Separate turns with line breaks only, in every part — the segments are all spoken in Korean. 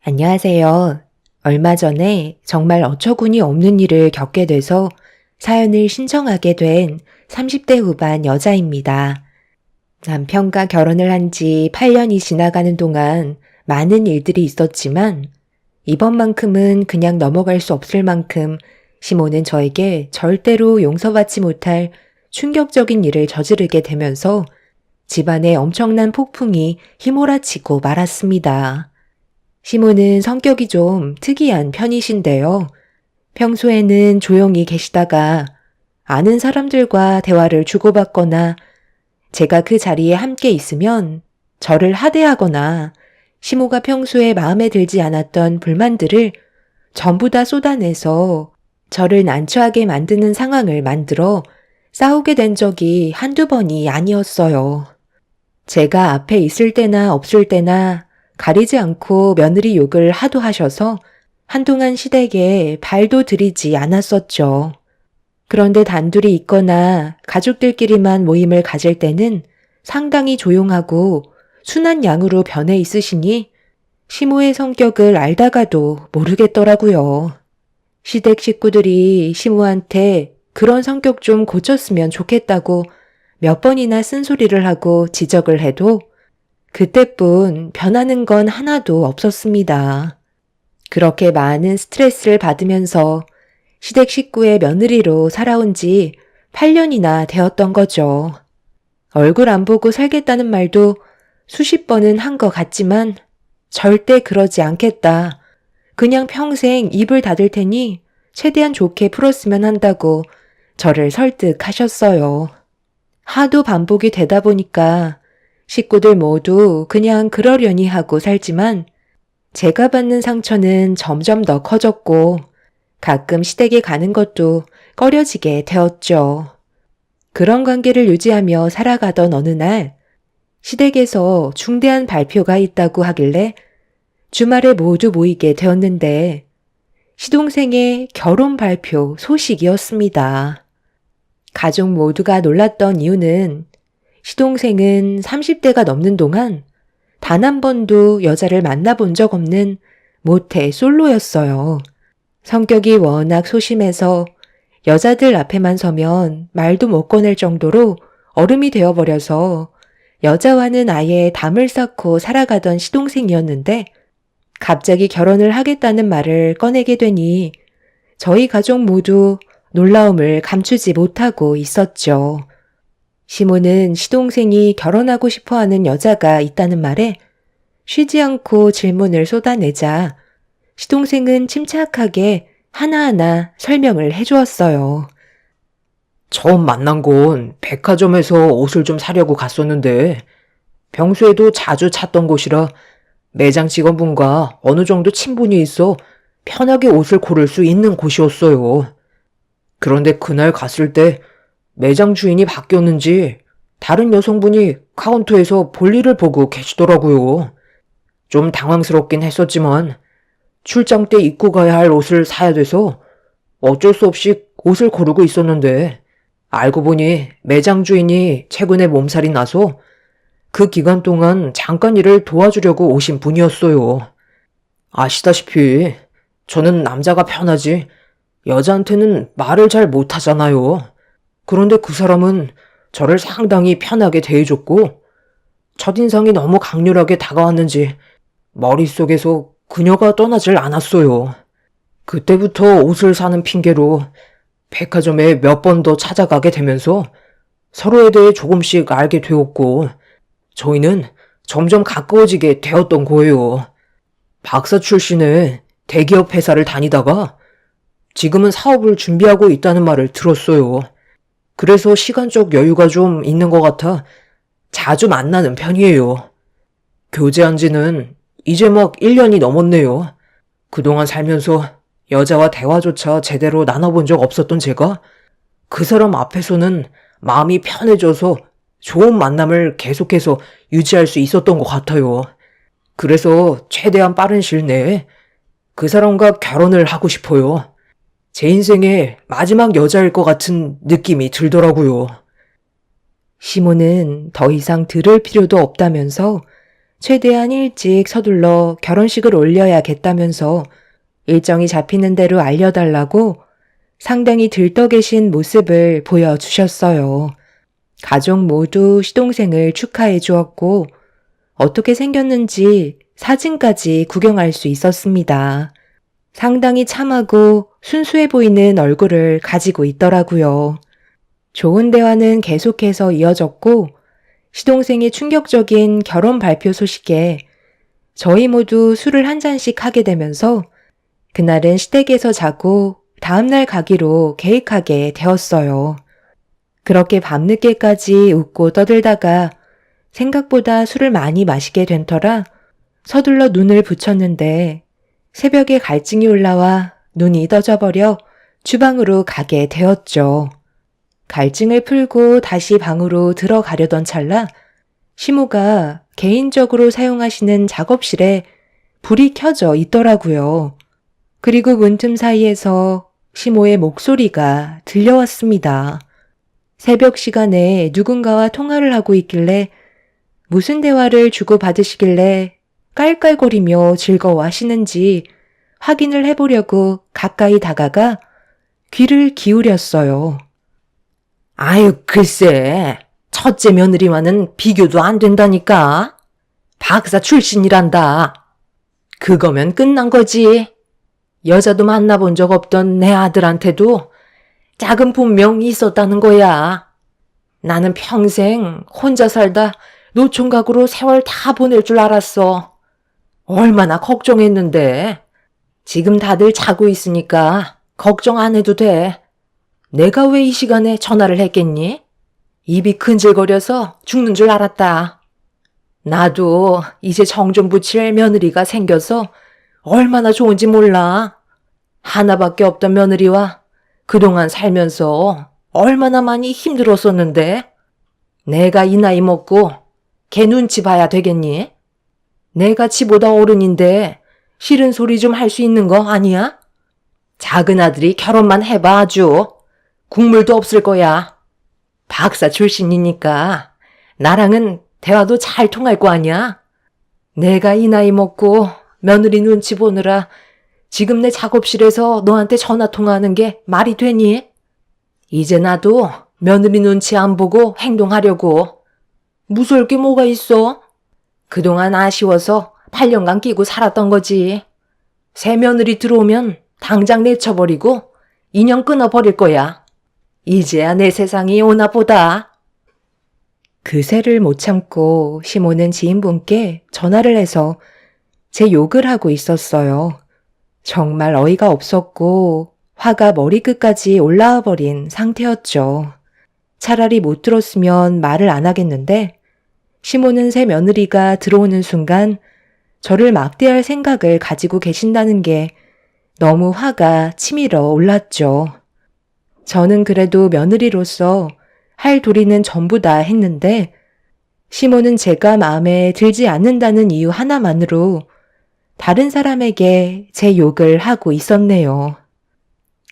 안녕하세요. 얼마 전에 정말 어처구니 없는 일을 겪게 돼서 사연을 신청하게 된 30대 후반 여자입니다. 남편과 결혼을 한 지 8년이 지나가는 동안 많은 일들이 있었지만 이번만큼은 그냥 넘어갈 수 없을 만큼 시모는 저에게 절대로 용서받지 못할 충격적인 일을 저지르게 되면서 집안에 엄청난 폭풍이 휘몰아치고 말았습니다. 시모는 성격이 좀 특이한 편이신데요. 평소에는 조용히 계시다가 아는 사람들과 대화를 주고받거나 제가 그 자리에 함께 있으면 저를 하대하거나 시모가 평소에 마음에 들지 않았던 불만들을 전부 다 쏟아내서 저를 난처하게 만드는 상황을 만들어 싸우게 된 적이 한두 번이 아니었어요. 제가 앞에 있을 때나 없을 때나 가리지 않고 며느리 욕을 하도 하셔서 한동안 시댁에 발도 들이지 않았었죠. 그런데 단둘이 있거나 가족들끼리만 모임을 가질 때는 상당히 조용하고 순한 양으로 변해 있으시니 시모의 성격을 알다가도 모르겠더라고요. 시댁 식구들이 시모한테 그런 성격 좀 고쳤으면 좋겠다고 몇 번이나 쓴소리를 하고 지적을 해도 그때뿐 변하는 건 하나도 없었습니다. 그렇게 많은 스트레스를 받으면서 시댁 식구의 며느리로 살아온 지 8년이나 되었던 거죠. 얼굴 안 보고 살겠다는 말도 수십 번은 한 것 같지만 절대 그러지 않겠다. 그냥 평생 입을 닫을 테니 최대한 좋게 풀었으면 한다고 저를 설득하셨어요. 하도 반복이 되다 보니까 식구들 모두 그냥 그러려니 하고 살지만 제가 받는 상처는 점점 더 커졌고 가끔 시댁에 가는 것도 꺼려지게 되었죠. 그런 관계를 유지하며 살아가던 어느 날 시댁에서 중대한 발표가 있다고 하길래 주말에 모두 모이게 되었는데 시동생의 결혼 발표 소식이었습니다. 가족 모두가 놀랐던 이유는 시동생은 30대가 넘는 동안 단 한 번도 여자를 만나본 적 없는 모태 솔로였어요. 성격이 워낙 소심해서 여자들 앞에만 서면 말도 못 꺼낼 정도로 얼음이 되어버려서 여자와는 아예 담을 쌓고 살아가던 시동생이었는데 갑자기 결혼을 하겠다는 말을 꺼내게 되니 저희 가족 모두 놀라움을 감추지 못하고 있었죠. 시모는 시동생이 결혼하고 싶어하는 여자가 있다는 말에 쉬지 않고 질문을 쏟아내자 시동생은 침착하게 하나하나 설명을 해주었어요.
처음 만난 건 백화점에서 옷을 좀 사려고 갔었는데 평소에도 자주 찾던 곳이라 매장 직원분과 어느 정도 친분이 있어 편하게 옷을 고를 수 있는 곳이었어요. 그런데 그날 갔을 때 매장 주인이 바뀌었는지 다른 여성분이 카운터에서 볼일을 보고 계시더라고요. 좀 당황스럽긴 했었지만 출장 때 입고 가야 할 옷을 사야 돼서 어쩔 수 없이 옷을 고르고 있었는데 알고 보니 매장 주인이 최근에 몸살이 나서 그 기간 동안 잠깐 일을 도와주려고 오신 분이었어요. 아시다시피 저는 남자가 편하지 여자한테는 말을 잘 못하잖아요. 그런데 그 사람은 저를 상당히 편하게 대해줬고 첫인상이 너무 강렬하게 다가왔는지 머릿속에서 그녀가 떠나질 않았어요. 그때부터 옷을 사는 핑계로 백화점에 몇 번 더 찾아가게 되면서 서로에 대해 조금씩 알게 되었고 저희는 점점 가까워지게 되었던 거예요. 박사 출신의 대기업 회사를 다니다가 지금은 사업을 준비하고 있다는 말을 들었어요. 그래서 시간적 여유가 좀 있는 것 같아 자주 만나는 편이에요. 교제한 지는 이제 막 1년이 넘었네요. 그동안 살면서 여자와 대화조차 제대로 나눠본 적 없었던 제가 그 사람 앞에서는 마음이 편해져서 좋은 만남을 계속해서 유지할 수 있었던 것 같아요. 그래서 최대한 빠른 시일 내에 그 사람과 결혼을 하고 싶어요. 제 인생의 마지막 여자일 것 같은 느낌이 들더라고요.
시모는 더 이상 들을 필요도 없다면서 최대한 일찍 서둘러 결혼식을 올려야겠다면서 일정이 잡히는 대로 알려달라고 상당히 들떠 계신 모습을 보여주셨어요. 가족 모두 시동생을 축하해 주었고 어떻게 생겼는지 사진까지 구경할 수 있었습니다. 상당히 참하고 순수해 보이는 얼굴을 가지고 있더라고요. 좋은 대화는 계속해서 이어졌고 시동생의 충격적인 결혼 발표 소식에 저희 모두 술을 한 잔씩 하게 되면서 그날은 시댁에서 자고 다음날 가기로 계획하게 되었어요. 그렇게 밤늦게까지 웃고 떠들다가 생각보다 술을 많이 마시게 된 터라 서둘러 눈을 붙였는데 새벽에 갈증이 올라와 눈이 떠져버려 주방으로 가게 되었죠. 갈증을 풀고 다시 방으로 들어가려던 찰나 시모가 개인적으로 사용하시는 작업실에 불이 켜져 있더라고요. 그리고 문틈 사이에서 시모의 목소리가 들려왔습니다. 새벽 시간에 누군가와 통화를 하고 있길래 무슨 대화를 주고받으시길래 깔깔거리며 즐거워하시는지 확인을 해보려고 가까이 다가가 귀를 기울였어요.
아유, 글쎄. 첫째 며느리와는 비교도 안 된다니까. 박사 출신이란다. 그거면 끝난 거지. 여자도 만나본 적 없던 내 아들한테도 작은 본명 있었다는 거야. 나는 평생 혼자 살다 노총각으로 세월 다 보낼 줄 알았어. 얼마나 걱정했는데. 지금 다들 자고 있으니까 걱정 안 해도 돼. 내가 왜 이 시간에 전화를 했겠니? 입이 근질거려서 죽는 줄 알았다. 나도 이제 정 좀 붙일 며느리가 생겨서 얼마나 좋은지 몰라. 하나밖에 없던 며느리와 그동안 살면서 얼마나 많이 힘들었었는데 내가 이 나이 먹고 걔 눈치 봐야 되겠니? 내가 지보다 어른인데 싫은 소리 좀 할 수 있는 거 아니야? 작은 아들이 결혼만 해봐 아주. 국물도 없을 거야. 박사 출신이니까 나랑은 대화도 잘 통할 거 아니야? 내가 이 나이 먹고 며느리 눈치 보느라 지금 내 작업실에서 너한테 전화 통화하는 게 말이 되니? 이제 나도 며느리 눈치 안 보고 행동하려고. 무서울 게 뭐가 있어? 그동안 아쉬워서 8년간 끼고 살았던 거지. 새 며느리 들어오면 당장 내쳐버리고 인연 끊어버릴 거야. 이제야 내 세상이 오나 보다.
그새를 못 참고 시모는 지인분께 전화를 해서 제 욕을 하고 있었어요. 정말 어이가 없었고 화가 머리끝까지 올라와 버린 상태였죠. 차라리 못 들었으면 말을 안 하겠는데 시모는 새 며느리가 들어오는 순간 저를 막대할 생각을 가지고 계신다는 게 너무 화가 치밀어 올랐죠. 저는 그래도 며느리로서 할 도리는 전부 다 했는데 시모는 제가 마음에 들지 않는다는 이유 하나만으로 다른 사람에게 제 욕을 하고 있었네요.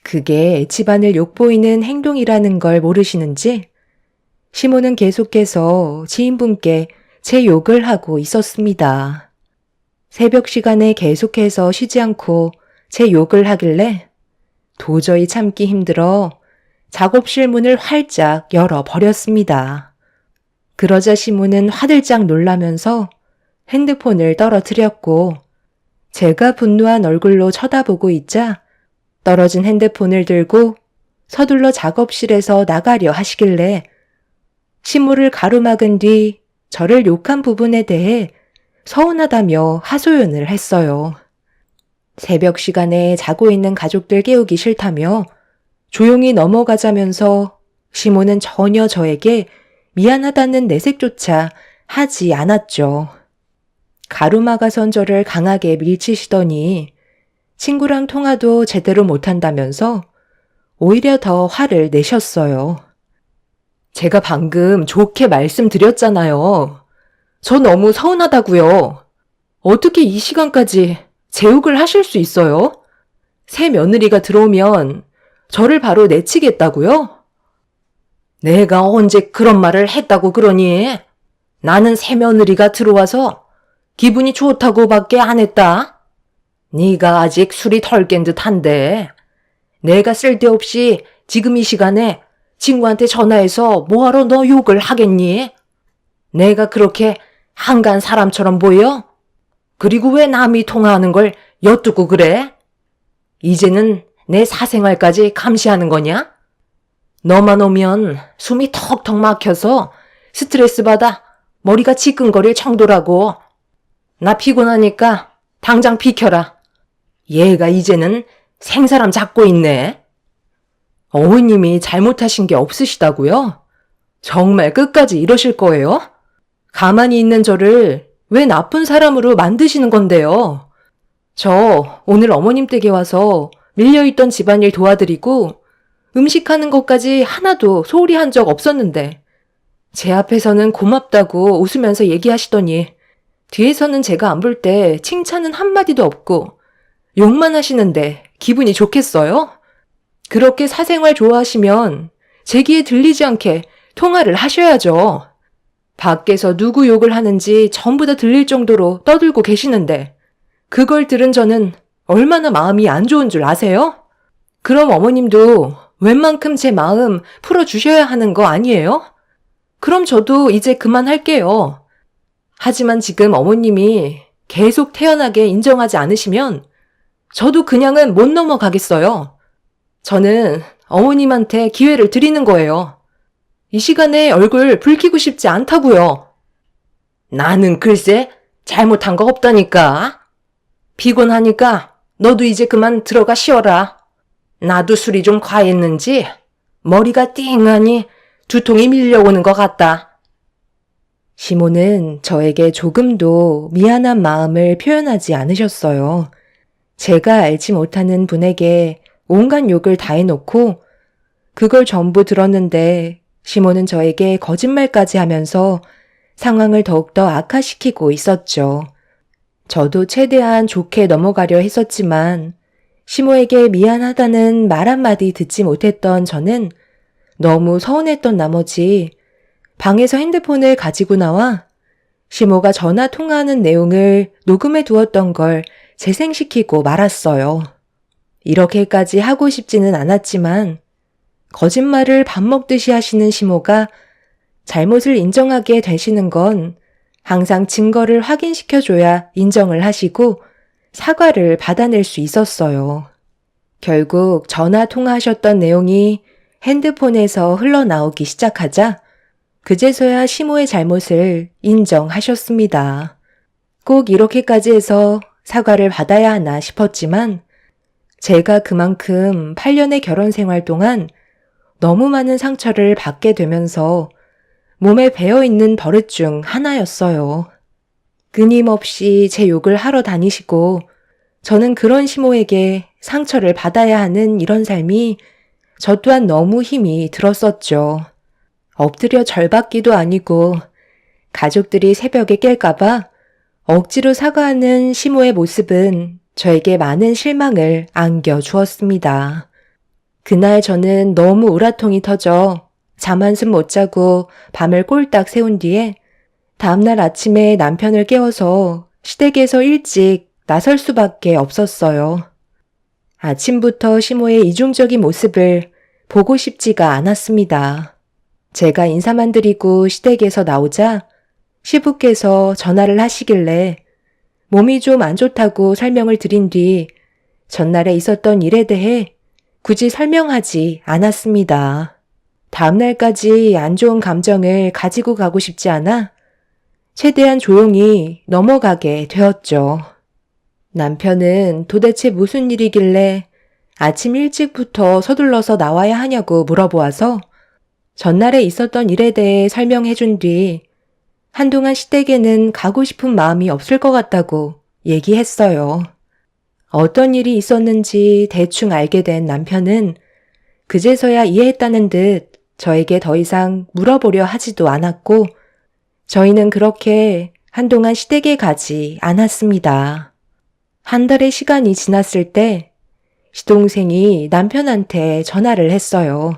그게 집안을 욕보이는 행동이라는 걸 모르시는지 시모는 계속해서 지인분께 제 욕을 하고 있었습니다. 새벽 시간에 계속해서 쉬지 않고 제 욕을 하길래 도저히 참기 힘들어 작업실 문을 활짝 열어버렸습니다. 그러자 시모는 화들짝 놀라면서 핸드폰을 떨어뜨렸고 제가 분노한 얼굴로 쳐다보고 있자 떨어진 핸드폰을 들고 서둘러 작업실에서 나가려 하시길래 시모를 가로막은 뒤 저를 욕한 부분에 대해 서운하다며 하소연을 했어요. 새벽 시간에 자고 있는 가족들 깨우기 싫다며 조용히 넘어가자면서 시모는 전혀 저에게 미안하다는 내색조차 하지 않았죠. 가로막아선 저를 강하게 밀치시더니 친구랑 통화도 제대로 못한다면서 오히려 더 화를 내셨어요. 제가 방금 좋게 말씀드렸잖아요. 저 너무 서운하다고요. 어떻게 이 시간까지 제 욕을 하실 수 있어요? 새 며느리가 들어오면 저를 바로 내치겠다고요? 내가 언제 그런 말을 했다고 그러니? 나는 새 며느리가 들어와서
기분이 좋다고밖에 안 했다. 네가 아직 술이 덜 깬 듯한데 내가 쓸데없이 지금 이 시간에 친구한테 전화해서 뭐하러 너 욕을 하겠니? 내가 그렇게 한간 사람처럼 보여? 그리고 왜 남이 통화하는 걸 엿듣고 그래? 이제는 내 사생활까지 감시하는 거냐? 너만 오면 숨이 턱턱 막혀서 스트레스 받아 머리가 지끈거릴 정도라고. 나 피곤하니까 당장 비켜라. 얘가 이제는 생사람 잡고 있네. 어머님이 잘못하신 게 없으시다고요? 정말 끝까지 이러실 거예요? 가만히 있는 저를 왜 나쁜 사람으로 만드시는 건데요? 저 오늘 어머님 댁에 와서 밀려있던 집안일 도와드리고 음식하는 것까지 하나도 소홀히 한 적 없었는데 제 앞에서는 고맙다고 웃으면서 얘기하시더니 뒤에서는 제가 안 볼 때 칭찬은 한마디도 없고 욕만 하시는데 기분이 좋겠어요? 그렇게 사생활 좋아하시면 제 귀에 들리지 않게 통화를 하셔야죠. 밖에서 누구 욕을 하는지 전부 다 들릴 정도로 떠들고 계시는데 그걸 들은 저는 얼마나 마음이 안 좋은 줄 아세요? 그럼 어머님도 웬만큼 제 마음 풀어주셔야 하는 거 아니에요? 그럼 저도 이제 그만할게요. 하지만 지금 어머님이 계속 태연하게 인정하지 않으시면 저도 그냥은 못 넘어가겠어요. 저는 어머님한테 기회를 드리는 거예요. 이 시간에 얼굴 붉히고 싶지 않다고요. 나는 글쎄 잘못한 거 없다니까. 피곤하니까 너도 이제 그만 들어가 쉬어라. 나도 술이 좀 과했는지 머리가 띵하니 두통이 밀려오는 것 같다.
시모는 저에게 조금도 미안한 마음을 표현하지 않으셨어요. 제가 알지 못하는 분에게 온갖 욕을 다 해놓고 그걸 전부 들었는데 시모는 저에게 거짓말까지 하면서 상황을 더욱더 악화시키고 있었죠. 저도 최대한 좋게 넘어가려 했었지만 시모에게 미안하다는 말 한마디 듣지 못했던 저는 너무 서운했던 나머지 방에서 핸드폰을 가지고 나와 시모가 전화 통화하는 내용을 녹음해 두었던 걸 재생시키고 말았어요. 이렇게까지 하고 싶지는 않았지만 거짓말을 밥 먹듯이 하시는 시모가 잘못을 인정하게 되시는 건 항상 증거를 확인시켜줘야 인정을 하시고 사과를 받아낼 수 있었어요. 결국 전화 통화하셨던 내용이 핸드폰에서 흘러나오기 시작하자 그제서야 시모의 잘못을 인정하셨습니다. 꼭 이렇게까지 해서 사과를 받아야 하나 싶었지만 제가 그만큼 8년의 결혼 생활 동안 너무 많은 상처를 받게 되면서 몸에 배어있는 버릇 중 하나였어요. 끊임없이 제 욕을 하러 다니시고 저는 그런 시모에게 상처를 받아야 하는 이런 삶이 저 또한 너무 힘이 들었었죠. 엎드려 절받기도 아니고 가족들이 새벽에 깰까봐 억지로 사과하는 시모의 모습은 저에게 많은 실망을 안겨주었습니다. 그날 저는 너무 우라통이 터져 잠 한숨 못 자고 밤을 꼴딱 세운 뒤에 다음날 아침에 남편을 깨워서 시댁에서 일찍 나설 수밖에 없었어요. 아침부터 시모의 이중적인 모습을 보고 싶지가 않았습니다. 제가 인사만 드리고 시댁에서 나오자 시부께서 전화를 하시길래 몸이 좀 안 좋다고 설명을 드린 뒤 전날에 있었던 일에 대해 굳이 설명하지 않았습니다. 다음날까지 안 좋은 감정을 가지고 가고 싶지 않아 최대한 조용히 넘어가게 되었죠. 남편은 도대체 무슨 일이길래 아침 일찍부터 서둘러서 나와야 하냐고 물어보아서 전날에 있었던 일에 대해 설명해 준 뒤 한동안 시댁에는 가고 싶은 마음이 없을 것 같다고 얘기했어요. 어떤 일이 있었는지 대충 알게 된 남편은 그제서야 이해했다는 듯 저에게 더 이상 물어보려 하지도 않았고 저희는 그렇게 한동안 시댁에 가지 않았습니다. 한 달의 시간이 지났을 때 시동생이 남편한테 전화를 했어요.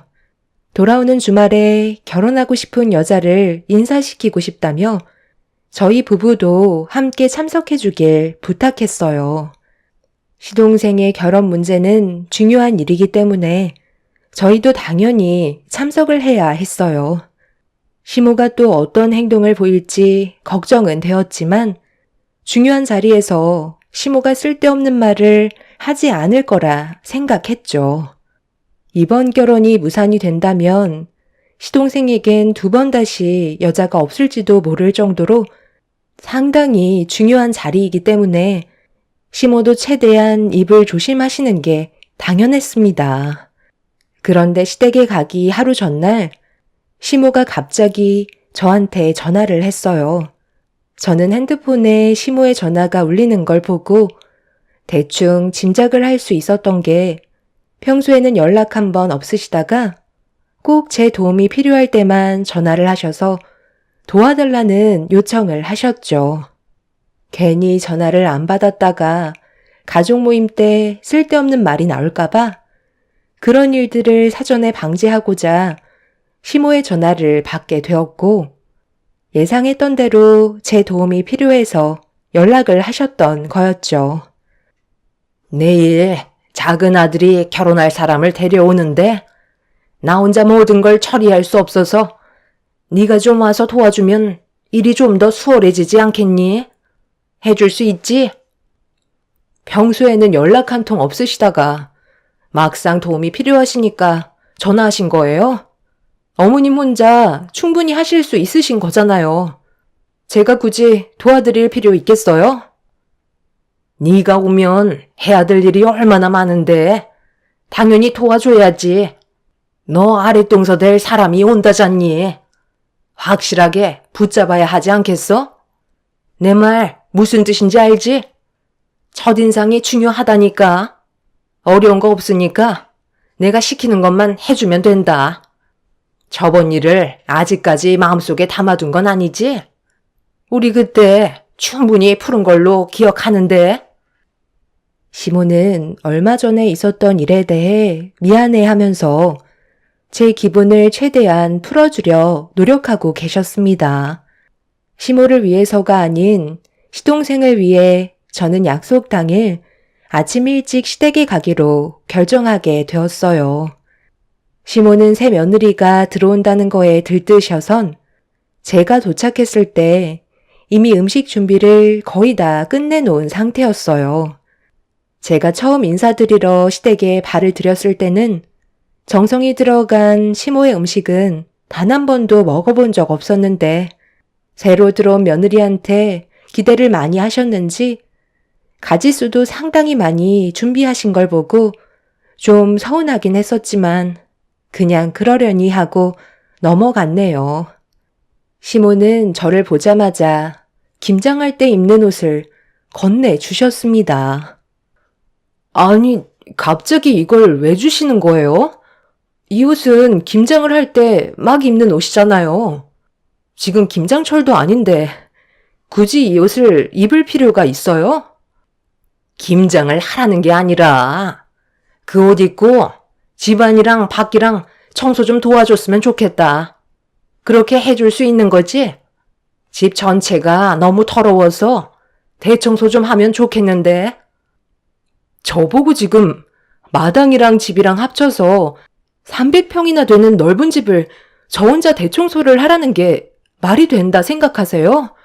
돌아오는 주말에 결혼하고 싶은 여자를 인사시키고 싶다며 저희 부부도 함께 참석해 주길 부탁했어요. 시동생의 결혼 문제는 중요한 일이기 때문에 저희도 당연히 참석을 해야 했어요. 시모가 또 어떤 행동을 보일지 걱정은 되었지만 중요한 자리에서 시모가 쓸데없는 말을 하지 않을 거라 생각했죠. 이번 결혼이 무산이 된다면 시동생에겐 두 번 다시 여자가 없을지도 모를 정도로 상당히 중요한 자리이기 때문에 시모도 최대한 입을 조심하시는 게 당연했습니다. 그런데 시댁에 가기 하루 전날 시모가 갑자기 저한테 전화를 했어요. 저는 핸드폰에 시모의 전화가 울리는 걸 보고 대충 짐작을 할 수 있었던 게 평소에는 연락 한 번 없으시다가 꼭 제 도움이 필요할 때만 전화를 하셔서 도와달라는 요청을 하셨죠. 괜히 전화를 안 받았다가 가족 모임 때 쓸데없는 말이 나올까봐 그런 일들을 사전에 방지하고자 시모의 전화를 받게 되었고 예상했던 대로 제 도움이 필요해서 연락을 하셨던 거였죠.
내일 작은 아들이 결혼할 사람을 데려오는데 나 혼자 모든 걸 처리할 수 없어서 네가 좀 와서 도와주면 일이 좀 더 수월해지지 않겠니? 해줄 수 있지? 평소에는 연락 한 통 없으시다가 막상 도움이 필요하시니까 전화하신 거예요? 어머님 혼자 충분히 하실 수 있으신 거잖아요. 제가 굳이 도와드릴 필요 있겠어요? 네가 오면 해야 될 일이 얼마나 많은데 당연히 도와줘야지. 너 아랫동서 될 사람이 온다잖니. 확실하게 붙잡아야 하지 않겠어? 내 말 무슨 뜻인지 알지? 첫인상이 중요하다니까. 어려운 거 없으니까 내가 시키는 것만 해주면 된다. 저번 일을 아직까지 마음속에 담아둔 건 아니지? 우리 그때 충분히 푸른 걸로 기억하는데.
시모는 얼마 전에 있었던 일에 대해 미안해하면서 제 기분을 최대한 풀어주려 노력하고 계셨습니다. 시모를 위해서가 아닌 시동생을 위해 저는 약속 당일 아침 일찍 시댁에 가기로 결정하게 되었어요. 시모는 새 며느리가 들어온다는 거에 들뜨셔선 제가 도착했을 때 이미 음식 준비를 거의 다 끝내놓은 상태였어요. 제가 처음 인사드리러 시댁에 발을 들였을 때는 정성이 들어간 시모의 음식은 단 한 번도 먹어본 적 없었는데 새로 들어온 며느리한테 기대를 많이 하셨는지 가짓수도 상당히 많이 준비하신 걸 보고 좀 서운하긴 했었지만 그냥 그러려니 하고 넘어갔네요. 시모는 저를 보자마자 김장할 때 입는 옷을 건네주셨습니다.
아니, 갑자기 이걸 왜 주시는 거예요? 이 옷은 김장을 할 때 막 입는 옷이잖아요. 지금 김장철도 아닌데 굳이 이 옷을 입을 필요가 있어요? 김장을 하라는 게 아니라 그 옷 입고 집안이랑 밖이랑 청소 좀 도와줬으면 좋겠다. 그렇게 해줄 수 있는 거지? 집 전체가 너무 더러워서 대청소 좀 하면 좋겠는데. 저보고 지금 마당이랑 집이랑 합쳐서 300평이나 되는 넓은 집을 저 혼자 대청소를 하라는 게 말이 된다 생각하세요?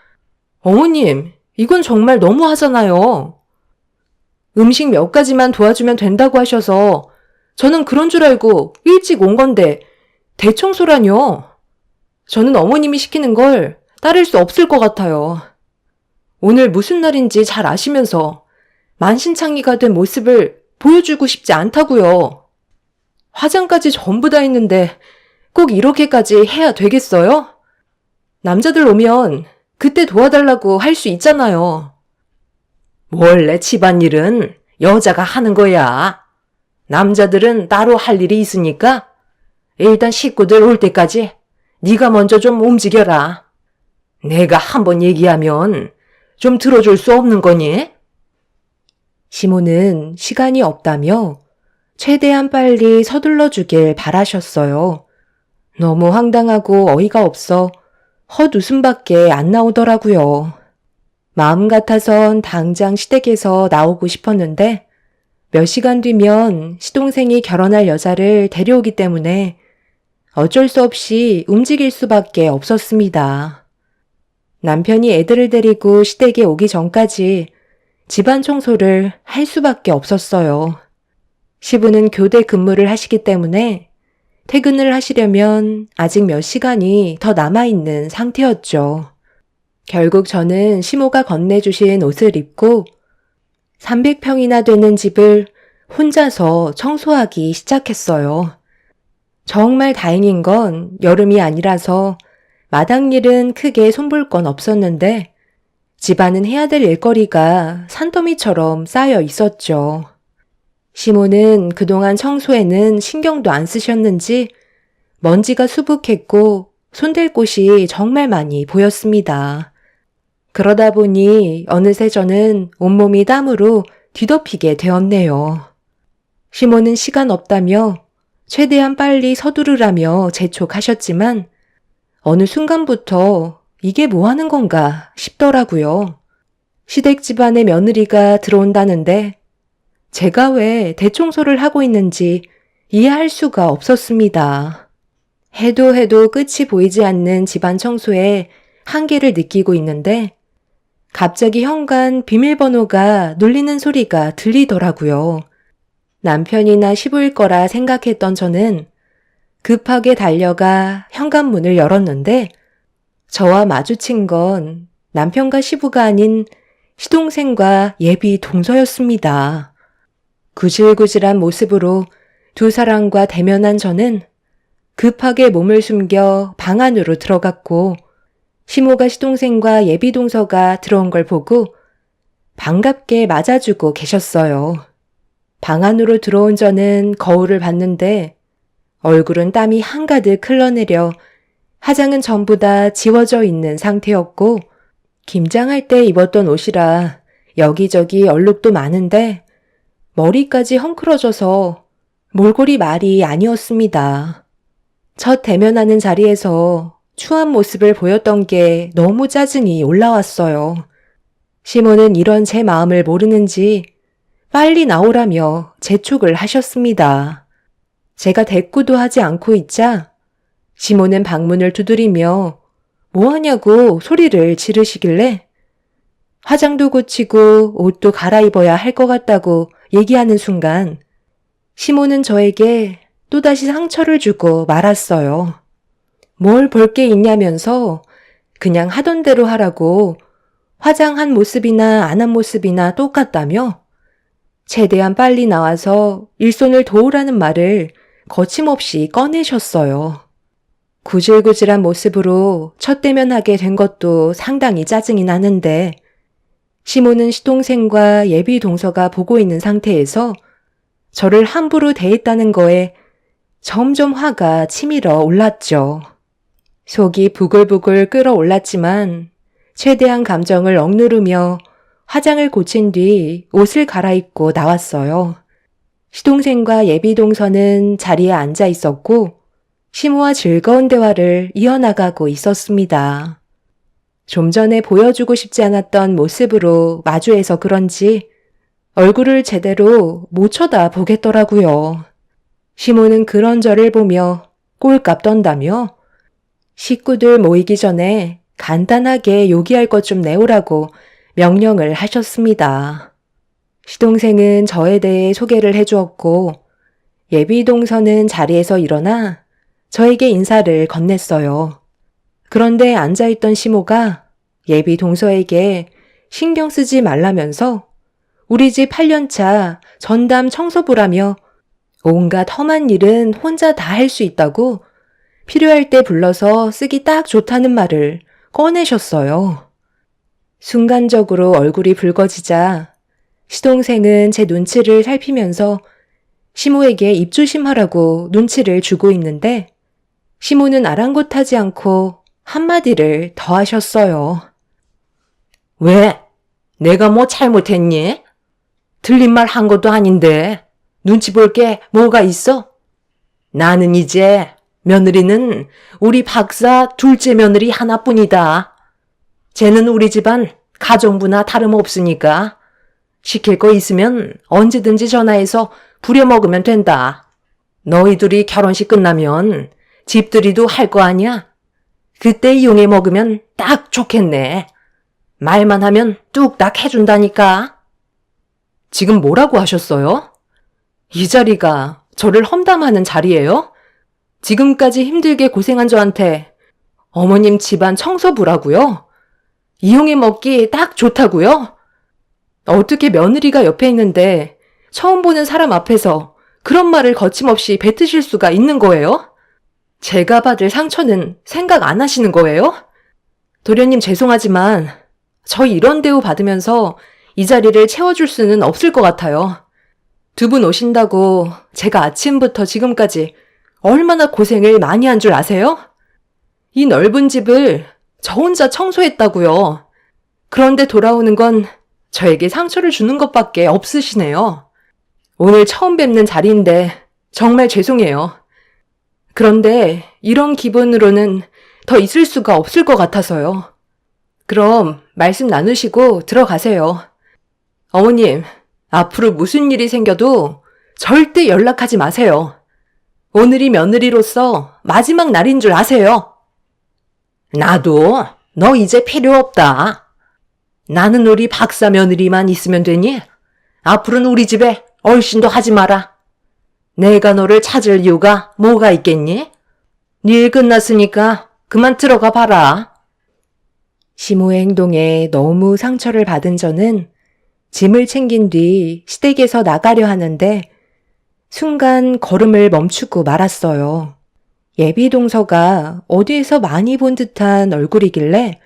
어머님, 이건 정말 너무 하잖아요. 음식 몇 가지만 도와주면 된다고 하셔서 저는 그런 줄 알고 일찍 온 건데 대청소라뇨. 저는 어머님이 시키는 걸 따를 수 없을 것 같아요. 오늘 무슨 날인지 잘 아시면서 만신창이가 된 모습을 보여주고 싶지 않다고요. 화장까지 전부 다 했는데 꼭 이렇게까지 해야 되겠어요? 남자들 오면 그때 도와달라고 할 수 있잖아요. 원래 집안일은 여자가 하는 거야. 남자들은 따로 할 일이 있으니까 일단 식구들 올 때까지 네가 먼저 좀 움직여라. 내가 한번 얘기하면 좀 들어줄 수 없는 거니?
시모는 시간이 없다며 최대한 빨리 서둘러 주길 바라셨어요. 너무 황당하고 어이가 없어 헛웃음밖에 안 나오더라고요. 마음 같아선 당장 시댁에서 나오고 싶었는데 몇 시간 뒤면 시동생이 결혼할 여자를 데려오기 때문에 어쩔 수 없이 움직일 수밖에 없었습니다. 남편이 애들을 데리고 시댁에 오기 전까지 집안 청소를 할 수밖에 없었어요. 시부는 교대 근무를 하시기 때문에 퇴근을 하시려면 아직 몇 시간이 더 남아있는 상태였죠. 결국 저는 시모가 건네주신 옷을 입고 300평이나 되는 집을 혼자서 청소하기 시작했어요. 정말 다행인 건 여름이 아니라서 마당 일은 크게 손볼 건 없었는데 집안은 해야 될 일거리가 산더미처럼 쌓여 있었죠. 시모는 그동안 청소에는 신경도 안 쓰셨는지 먼지가 수북했고 손댈 곳이 정말 많이 보였습니다. 그러다 보니 어느새 저는 온몸이 땀으로 뒤덮이게 되었네요. 시모는 시간 없다며 최대한 빨리 서두르라며 재촉하셨지만 어느 순간부터 이게 뭐 하는 건가 싶더라고요. 시댁 집안의 며느리가 들어온다는데 제가 왜 대청소를 하고 있는지 이해할 수가 없었습니다. 해도 끝이 보이지 않는 집안 청소에 한계를 느끼고 있는데 갑자기 현관 비밀번호가 눌리는 소리가 들리더라고요. 남편이나 시부일 거라 생각했던 저는 급하게 달려가 현관문을 열었는데 저와 마주친 건 남편과 시부가 아닌 시동생과 예비 동서였습니다. 구질구질한 모습으로 두 사람과 대면한 저는 급하게 몸을 숨겨 방 안으로 들어갔고 시모가 시동생과 예비 동서가 들어온 걸 보고 반갑게 맞아주고 계셨어요. 방 안으로 들어온 저는 거울을 봤는데 얼굴은 땀이 한가득 흘러내려 화장은 전부 다 지워져 있는 상태였고 김장할 때 입었던 옷이라 여기저기 얼룩도 많은데 머리까지 헝클어져서 몰골이 말이 아니었습니다. 첫 대면하는 자리에서 추한 모습을 보였던 게 너무 짜증이 올라왔어요. 시모는 이런 제 마음을 모르는지 빨리 나오라며 재촉을 하셨습니다. 제가 대꾸도 하지 않고 있자 시모는 방문을 두드리며 뭐하냐고 소리를 지르시길래 화장도 고치고 옷도 갈아입어야 할 것 같다고 얘기하는 순간 시모는 저에게 또다시 상처를 주고 말았어요. 뭘 볼 게 있냐면서 그냥 하던 대로 하라고 화장한 모습이나 안 한 모습이나 똑같다며 최대한 빨리 나와서 일손을 도우라는 말을 거침없이 꺼내셨어요. 구질구질한 모습으로 첫 대면하게 된 것도 상당히 짜증이 나는데 시모는 시동생과 예비 동서가 보고 있는 상태에서 저를 함부로 대했다는 거에 점점 화가 치밀어 올랐죠. 속이 부글부글 끓어올랐지만 최대한 감정을 억누르며 화장을 고친 뒤 옷을 갈아입고 나왔어요. 시동생과 예비 동서는 자리에 앉아 있었고 시모와 즐거운 대화를 이어나가고 있었습니다. 좀 전에 보여주고 싶지 않았던 모습으로 마주해서 그런지 얼굴을 제대로 못 쳐다보겠더라고요. 시모는 그런 저를 보며 꼴값 떤다며 식구들 모이기 전에 간단하게 요기할 것 좀 내오라고 명령을 하셨습니다. 시동생은 저에 대해 소개를 해주었고 예비 동서는 자리에서 일어나 저에게 인사를 건넸어요. 그런데 앉아있던 시모가 예비 동서에게 신경 쓰지 말라면서 우리 집 8년차 전담 청소부라며 온갖 험한 일은 혼자 다 할 수 있다고 필요할 때 불러서 쓰기 딱 좋다는 말을 꺼내셨어요. 순간적으로 얼굴이 붉어지자 시동생은 제 눈치를 살피면서 시모에게 입조심하라고 눈치를 주고 있는데 시모는 아랑곳하지 않고 한마디를 더 하셨어요.
왜? 내가 뭐 잘못했니? 틀린 말 한 것도 아닌데 눈치 볼 게 뭐가 있어? 나는 이제 며느리는 우리 박사 둘째 며느리 하나뿐이다. 쟤는 우리 집안 가정부나 다름없으니까 시킬 거 있으면 언제든지 전화해서 부려먹으면 된다. 너희 둘이 결혼식 끝나면 집들이도 할 거 아니야? 그때 이용해 먹으면 딱 좋겠네. 말만 하면 뚝딱 해준다니까. 지금 뭐라고 하셨어요? 이 자리가 저를 험담하는 자리예요? 지금까지 힘들게 고생한 저한테 어머님 집안 청소부라고요? 이용해 먹기 딱 좋다고요? 어떻게 며느리가 옆에 있는데 처음 보는 사람 앞에서 그런 말을 거침없이 뱉으실 수가 있는 거예요? 제가 받을 상처는 생각 안 하시는 거예요? 도련님 죄송하지만 저 이런 대우 받으면서 이 자리를 채워줄 수는 없을 것 같아요. 두 분 오신다고 제가 아침부터 지금까지 얼마나 고생을 많이 한 줄 아세요? 이 넓은 집을 저 혼자 청소했다고요. 그런데 돌아오는 건 저에게 상처를 주는 것밖에 없으시네요. 오늘 처음 뵙는 자리인데 정말 죄송해요. 그런데 이런 기분으로는 더 있을 수가 없을 것 같아서요. 그럼 말씀 나누시고 들어가세요. 어머님, 앞으로 무슨 일이 생겨도 절대 연락하지 마세요. 오늘이 며느리로서 마지막 날인 줄 아세요. 나도 너 이제 필요 없다. 나는 우리 박사 며느리만 있으면 되니 앞으로는 우리 집에 얼씬도 하지 마라. 내가 너를 찾을 이유가 뭐가 있겠니? 일 끝났으니까 그만 들어가 봐라.
시모의 행동에 너무 상처를 받은 저는 짐을 챙긴 뒤 시댁에서 나가려 하는데 순간 걸음을 멈추고 말았어요. 예비 동서가 어디에서 많이 본 듯한 얼굴이길래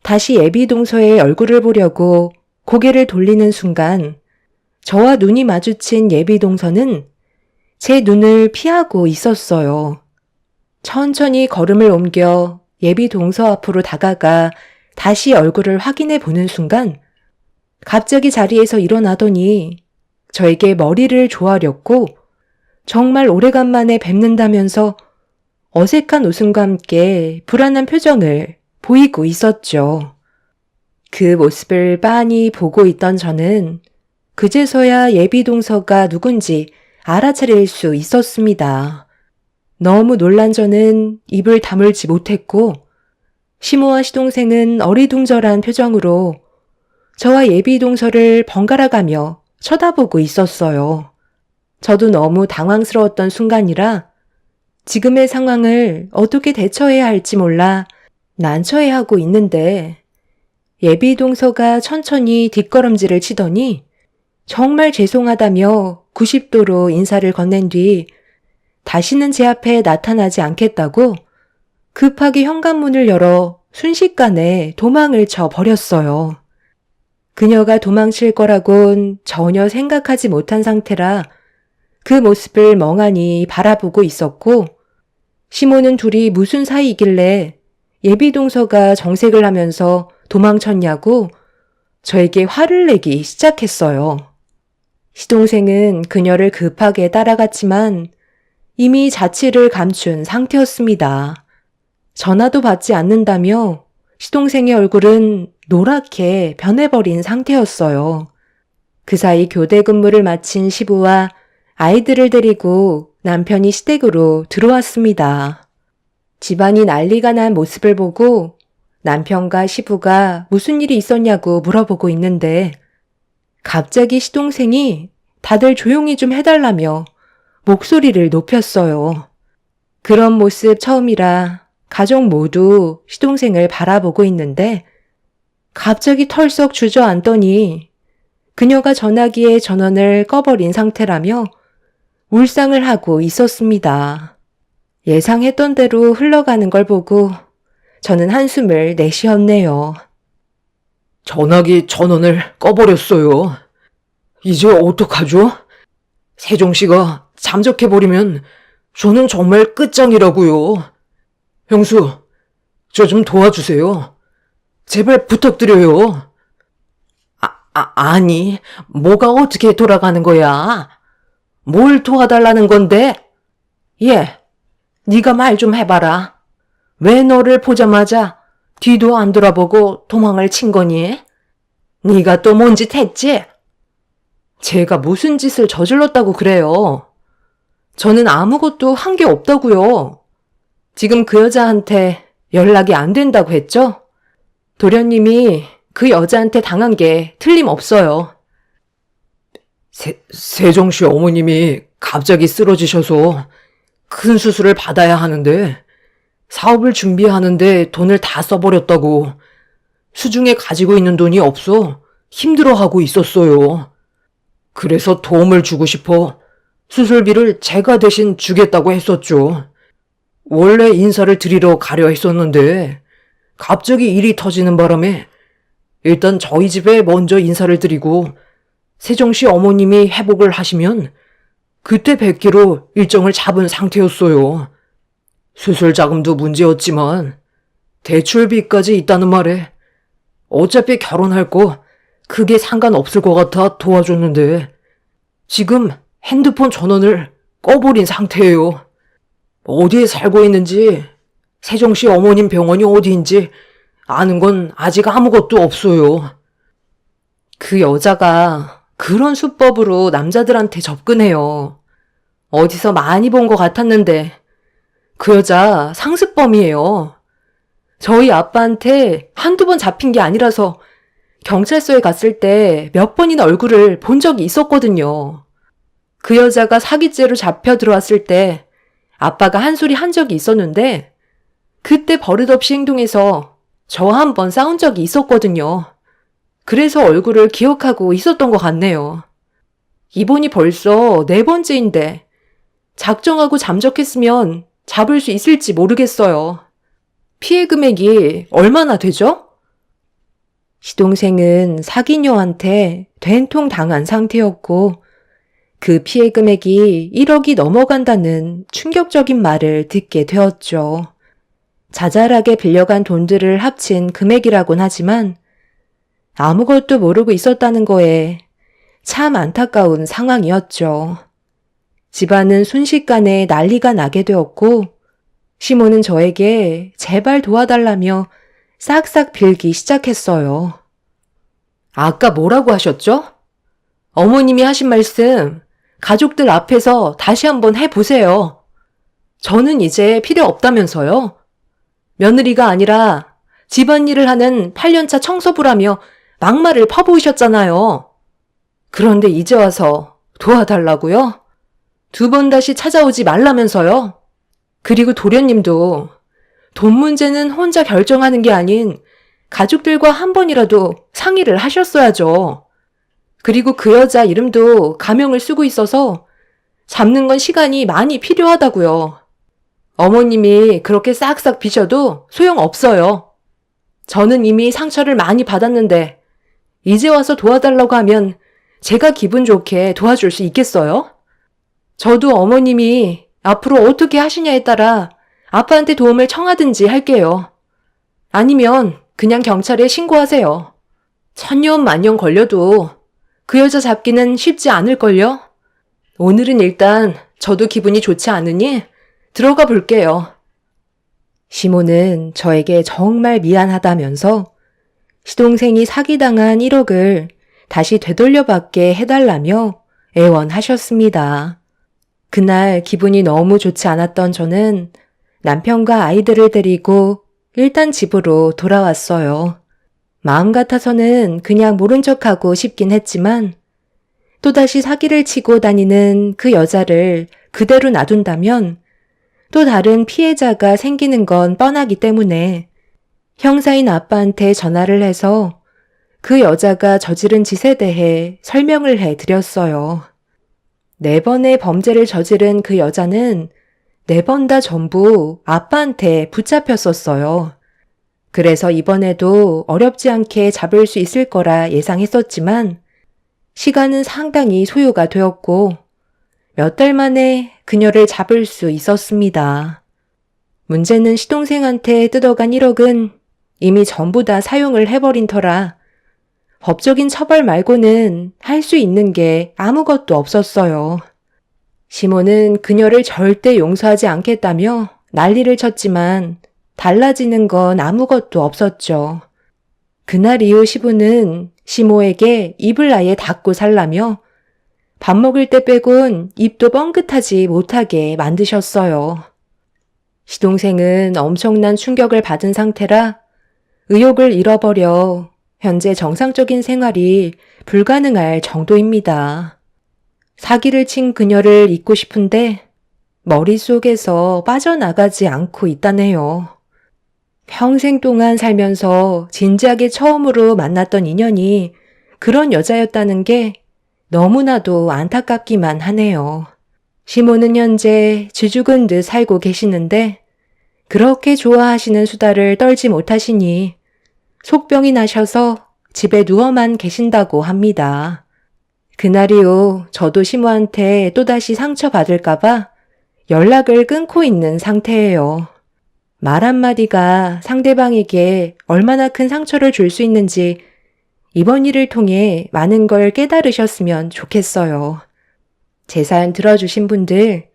다시 예비 동서의 얼굴을 보려고 고개를 돌리는 순간 저와 눈이 마주친 예비 동서는 제 눈을 피하고 있었어요. 천천히 걸음을 옮겨 예비 동서 앞으로 다가가 다시 얼굴을 확인해 보는 순간 갑자기 자리에서 일어나더니 저에게 머리를 조아렸고 정말 오래간만에 뵙는다면서 어색한 웃음과 함께 불안한 표정을 보이고 있었죠. 그 모습을 빤히 보고 있던 저는 그제서야 예비 동서가 누군지 알아차릴 수 있었습니다. 너무 놀란 저는 입을 다물지 못했고 시모와 시동생은 어리둥절한 표정으로 저와 예비 동서를 번갈아가며 쳐다보고 있었어요. 저도 너무 당황스러웠던 순간이라 지금의 상황을 어떻게 대처해야 할지 몰라 난처해하고 있는데 예비 동서가 천천히 뒷걸음질을 치더니 정말 죄송하다며 90도로 인사를 건넨 뒤 다시는 제 앞에 나타나지 않겠다고 급하게 현관문을 열어 순식간에 도망을 쳐 버렸어요. 그녀가 도망칠 거라곤 전혀 생각하지 못한 상태라 그 모습을 멍하니 바라보고 있었고 시모는 둘이 무슨 사이이길래 예비 동서가 정색을 하면서 도망쳤냐고 저에게 화를 내기 시작했어요. 시동생은 그녀를 급하게 따라갔지만 이미 자취를 감춘 상태였습니다. 전화도 받지 않는다며 시동생의 얼굴은 노랗게 변해버린 상태였어요. 그 사이 교대 근무를 마친 시부와 아이들을 데리고 남편이 시댁으로 들어왔습니다. 집안이 난리가 난 모습을 보고 남편과 시부가 무슨 일이 있었냐고 물어보고 있는데 갑자기 시동생이 다들 조용히 좀 해달라며 목소리를 높였어요. 그런 모습 처음이라 가족 모두 시동생을 바라보고 있는데 갑자기 털썩 주저앉더니 그녀가 전화기에 전원을 꺼버린 상태라며 울상을 하고 있었습니다. 예상했던 대로 흘러가는 걸 보고 저는 한숨을 내쉬었네요.
전화기 전원을 꺼버렸어요. 이제 어떡하죠? 세종씨가 잠적해버리면 저는 정말 끝장이라고요. 형수, 저 좀 도와주세요. 제발 부탁드려요. 아니, 뭐가 어떻게 돌아가는 거야? 뭘 도와달라는 건데? 예, 네가 말 좀 해봐라. 왜 너를 보자마자 뒤도 안 돌아보고 도망을 친 거니? 네가 또 뭔 짓 했지? 제가 무슨 짓을 저질렀다고 그래요? 저는 아무것도 한 게 없다고요. 지금 그 여자한테 연락이 안 된다고 했죠? 도련님이 그 여자한테 당한 게 틀림없어요. 세종씨 어머님이 갑자기 쓰러지셔서 큰 수술을 받아야 하는데 사업을 준비하는데 돈을 다 써버렸다고 수중에 가지고 있는 돈이 없어 힘들어하고 있었어요. 그래서 도움을 주고 싶어 수술비를 제가 대신 주겠다고 했었죠. 원래 인사를 드리러 가려 했었는데 갑자기 일이 터지는 바람에 일단 저희 집에 먼저 인사를 드리고 세종씨 어머님이 회복을 하시면 그때 뵙기로 일정을 잡은 상태였어요. 수술 자금도 문제였지만 대출비까지 있다는 말에 어차피 결혼할 거 크게 상관없을 것 같아 도와줬는데 지금 핸드폰 전원을 꺼버린 상태예요. 어디에 살고 있는지 세종씨 어머님 병원이 어디인지 아는 건 아직 아무것도 없어요. 그 여자가 그런 수법으로 남자들한테 접근해요. 어디서 많이 본 것 같았는데 그 여자 상습범이에요. 저희 아빠한테 한두 번 잡힌 게 아니라서 경찰서에 갔을 때 몇 번이나 얼굴을 본 적이 있었거든요. 그 여자가 사기죄로 잡혀 들어왔을 때 아빠가 한 소리 한 적이 있었는데 그때 버릇없이 행동해서 저와 한 번 싸운 적이 있었거든요. 그래서 얼굴을 기억하고 있었던 것 같네요. 이번이 벌써 4번째인데 작정하고 잠적했으면 잡을 수 있을지 모르겠어요. 피해 금액이 얼마나 되죠?
시동생은 사기녀한테 된통 당한 상태였고 그 피해 금액이 1억이 넘어간다는 충격적인 말을 듣게 되었죠. 자잘하게 빌려간 돈들을 합친 금액이라곤 하지만 아무것도 모르고 있었다는 거에 참 안타까운 상황이었죠. 집안은 순식간에 난리가 나게 되었고 시모는 저에게 제발 도와달라며 싹싹 빌기 시작했어요.
아까 뭐라고 하셨죠? 어머님이 하신 말씀 가족들 앞에서 다시 한번 해보세요. 저는 이제 필요 없다면서요. 며느리가 아니라 집안일을 하는 8년차 청소부라며 막말을 퍼부으셨잖아요. 그런데 이제 와서 도와달라고요? 2번 다시 찾아오지 말라면서요. 그리고 도련님도 돈 문제는 혼자 결정하는 게 아닌 가족들과 한 번이라도 상의를 하셨어야죠. 그리고 그 여자 이름도 가명을 쓰고 있어서 잡는 건 시간이 많이 필요하다고요. 어머님이 그렇게 싹싹 비셔도 소용없어요. 저는 이미 상처를 많이 받았는데 이제 와서 도와달라고 하면 제가 기분 좋게 도와줄 수 있겠어요? 저도 어머님이 앞으로 어떻게 하시냐에 따라 아빠한테 도움을 청하든지 할게요. 아니면 그냥 경찰에 신고하세요. 천년만년 걸려도 그 여자 잡기는 쉽지 않을걸요? 오늘은 일단 저도 기분이 좋지 않으니 들어가 볼게요.
시모는 저에게 정말 미안하다면서 시동생이 사기당한 1억을 다시 되돌려받게 해달라며 애원하셨습니다. 그날 기분이 너무 좋지 않았던 저는 남편과 아이들을 데리고 일단 집으로 돌아왔어요. 마음 같아서는 그냥 모른 척하고 싶긴 했지만 또다시 사기를 치고 다니는 그 여자를 그대로 놔둔다면 또 다른 피해자가 생기는 건 뻔하기 때문에 형사인 아빠한테 전화를 해서 그 여자가 저지른 짓에 대해 설명을 해드렸어요. 4번의 범죄를 저지른 그 여자는 4번 다 전부 아빠한테 붙잡혔었어요. 그래서 이번에도 어렵지 않게 잡을 수 있을 거라 예상했었지만 시간은 상당히 소요가 되었고 몇 달 만에 그녀를 잡을 수 있었습니다. 문제는 시동생한테 뜯어간 1억은 이미 전부 다 사용을 해버린 터라 법적인 처벌 말고는 할 수 있는 게 아무것도 없었어요. 시모는 그녀를 절대 용서하지 않겠다며 난리를 쳤지만 달라지는 건 아무것도 없었죠. 그날 이후 시부는 시모에게 입을 아예 닫고 살라며 밥 먹을 때 빼곤 입도 뻥긋하지 못하게 만드셨어요. 시동생은 엄청난 충격을 받은 상태라 의욕을 잃어버려 현재 정상적인 생활이 불가능할 정도입니다. 사기를 친 그녀를 잊고 싶은데 머릿속에서 빠져나가지 않고 있다네요. 평생 동안 살면서 진지하게 처음으로 만났던 인연이 그런 여자였다는 게 너무나도 안타깝기만 하네요. 시모는 현재 쥐죽은 듯 살고 계시는데 그렇게 좋아하시는 수다를 떨지 못하시니 속병이 나셔서 집에 누워만 계신다고 합니다. 그날 이후 저도 시모한테 또다시 상처받을까봐 연락을 끊고 있는 상태예요. 말 한마디가 상대방에게 얼마나 큰 상처를 줄 수 있는지 이번 일을 통해 많은 걸 깨달으셨으면 좋겠어요. 제 사연 들어주신 분들,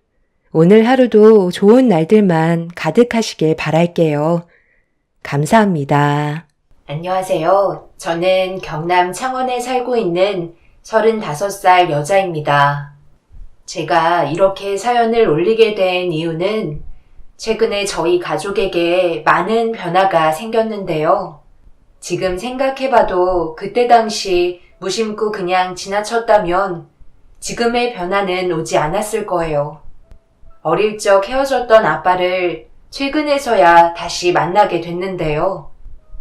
오늘 하루도 좋은 날들만 가득하시길 바랄게요. 감사합니다. 안녕하세요. 저는 경남 창원에 살고 있는 35살 여자입니다. 제가 이렇게 사연을 올리게 된 이유는 최근에 저희 가족에게 많은 변화가 생겼는데요. 지금 생각해봐도 그때 당시 무심코 그냥 지나쳤다면 지금의 변화는 오지 않았을 거예요. 어릴 적 헤어졌던 아빠를 최근에서야 다시 만나게 됐는데요.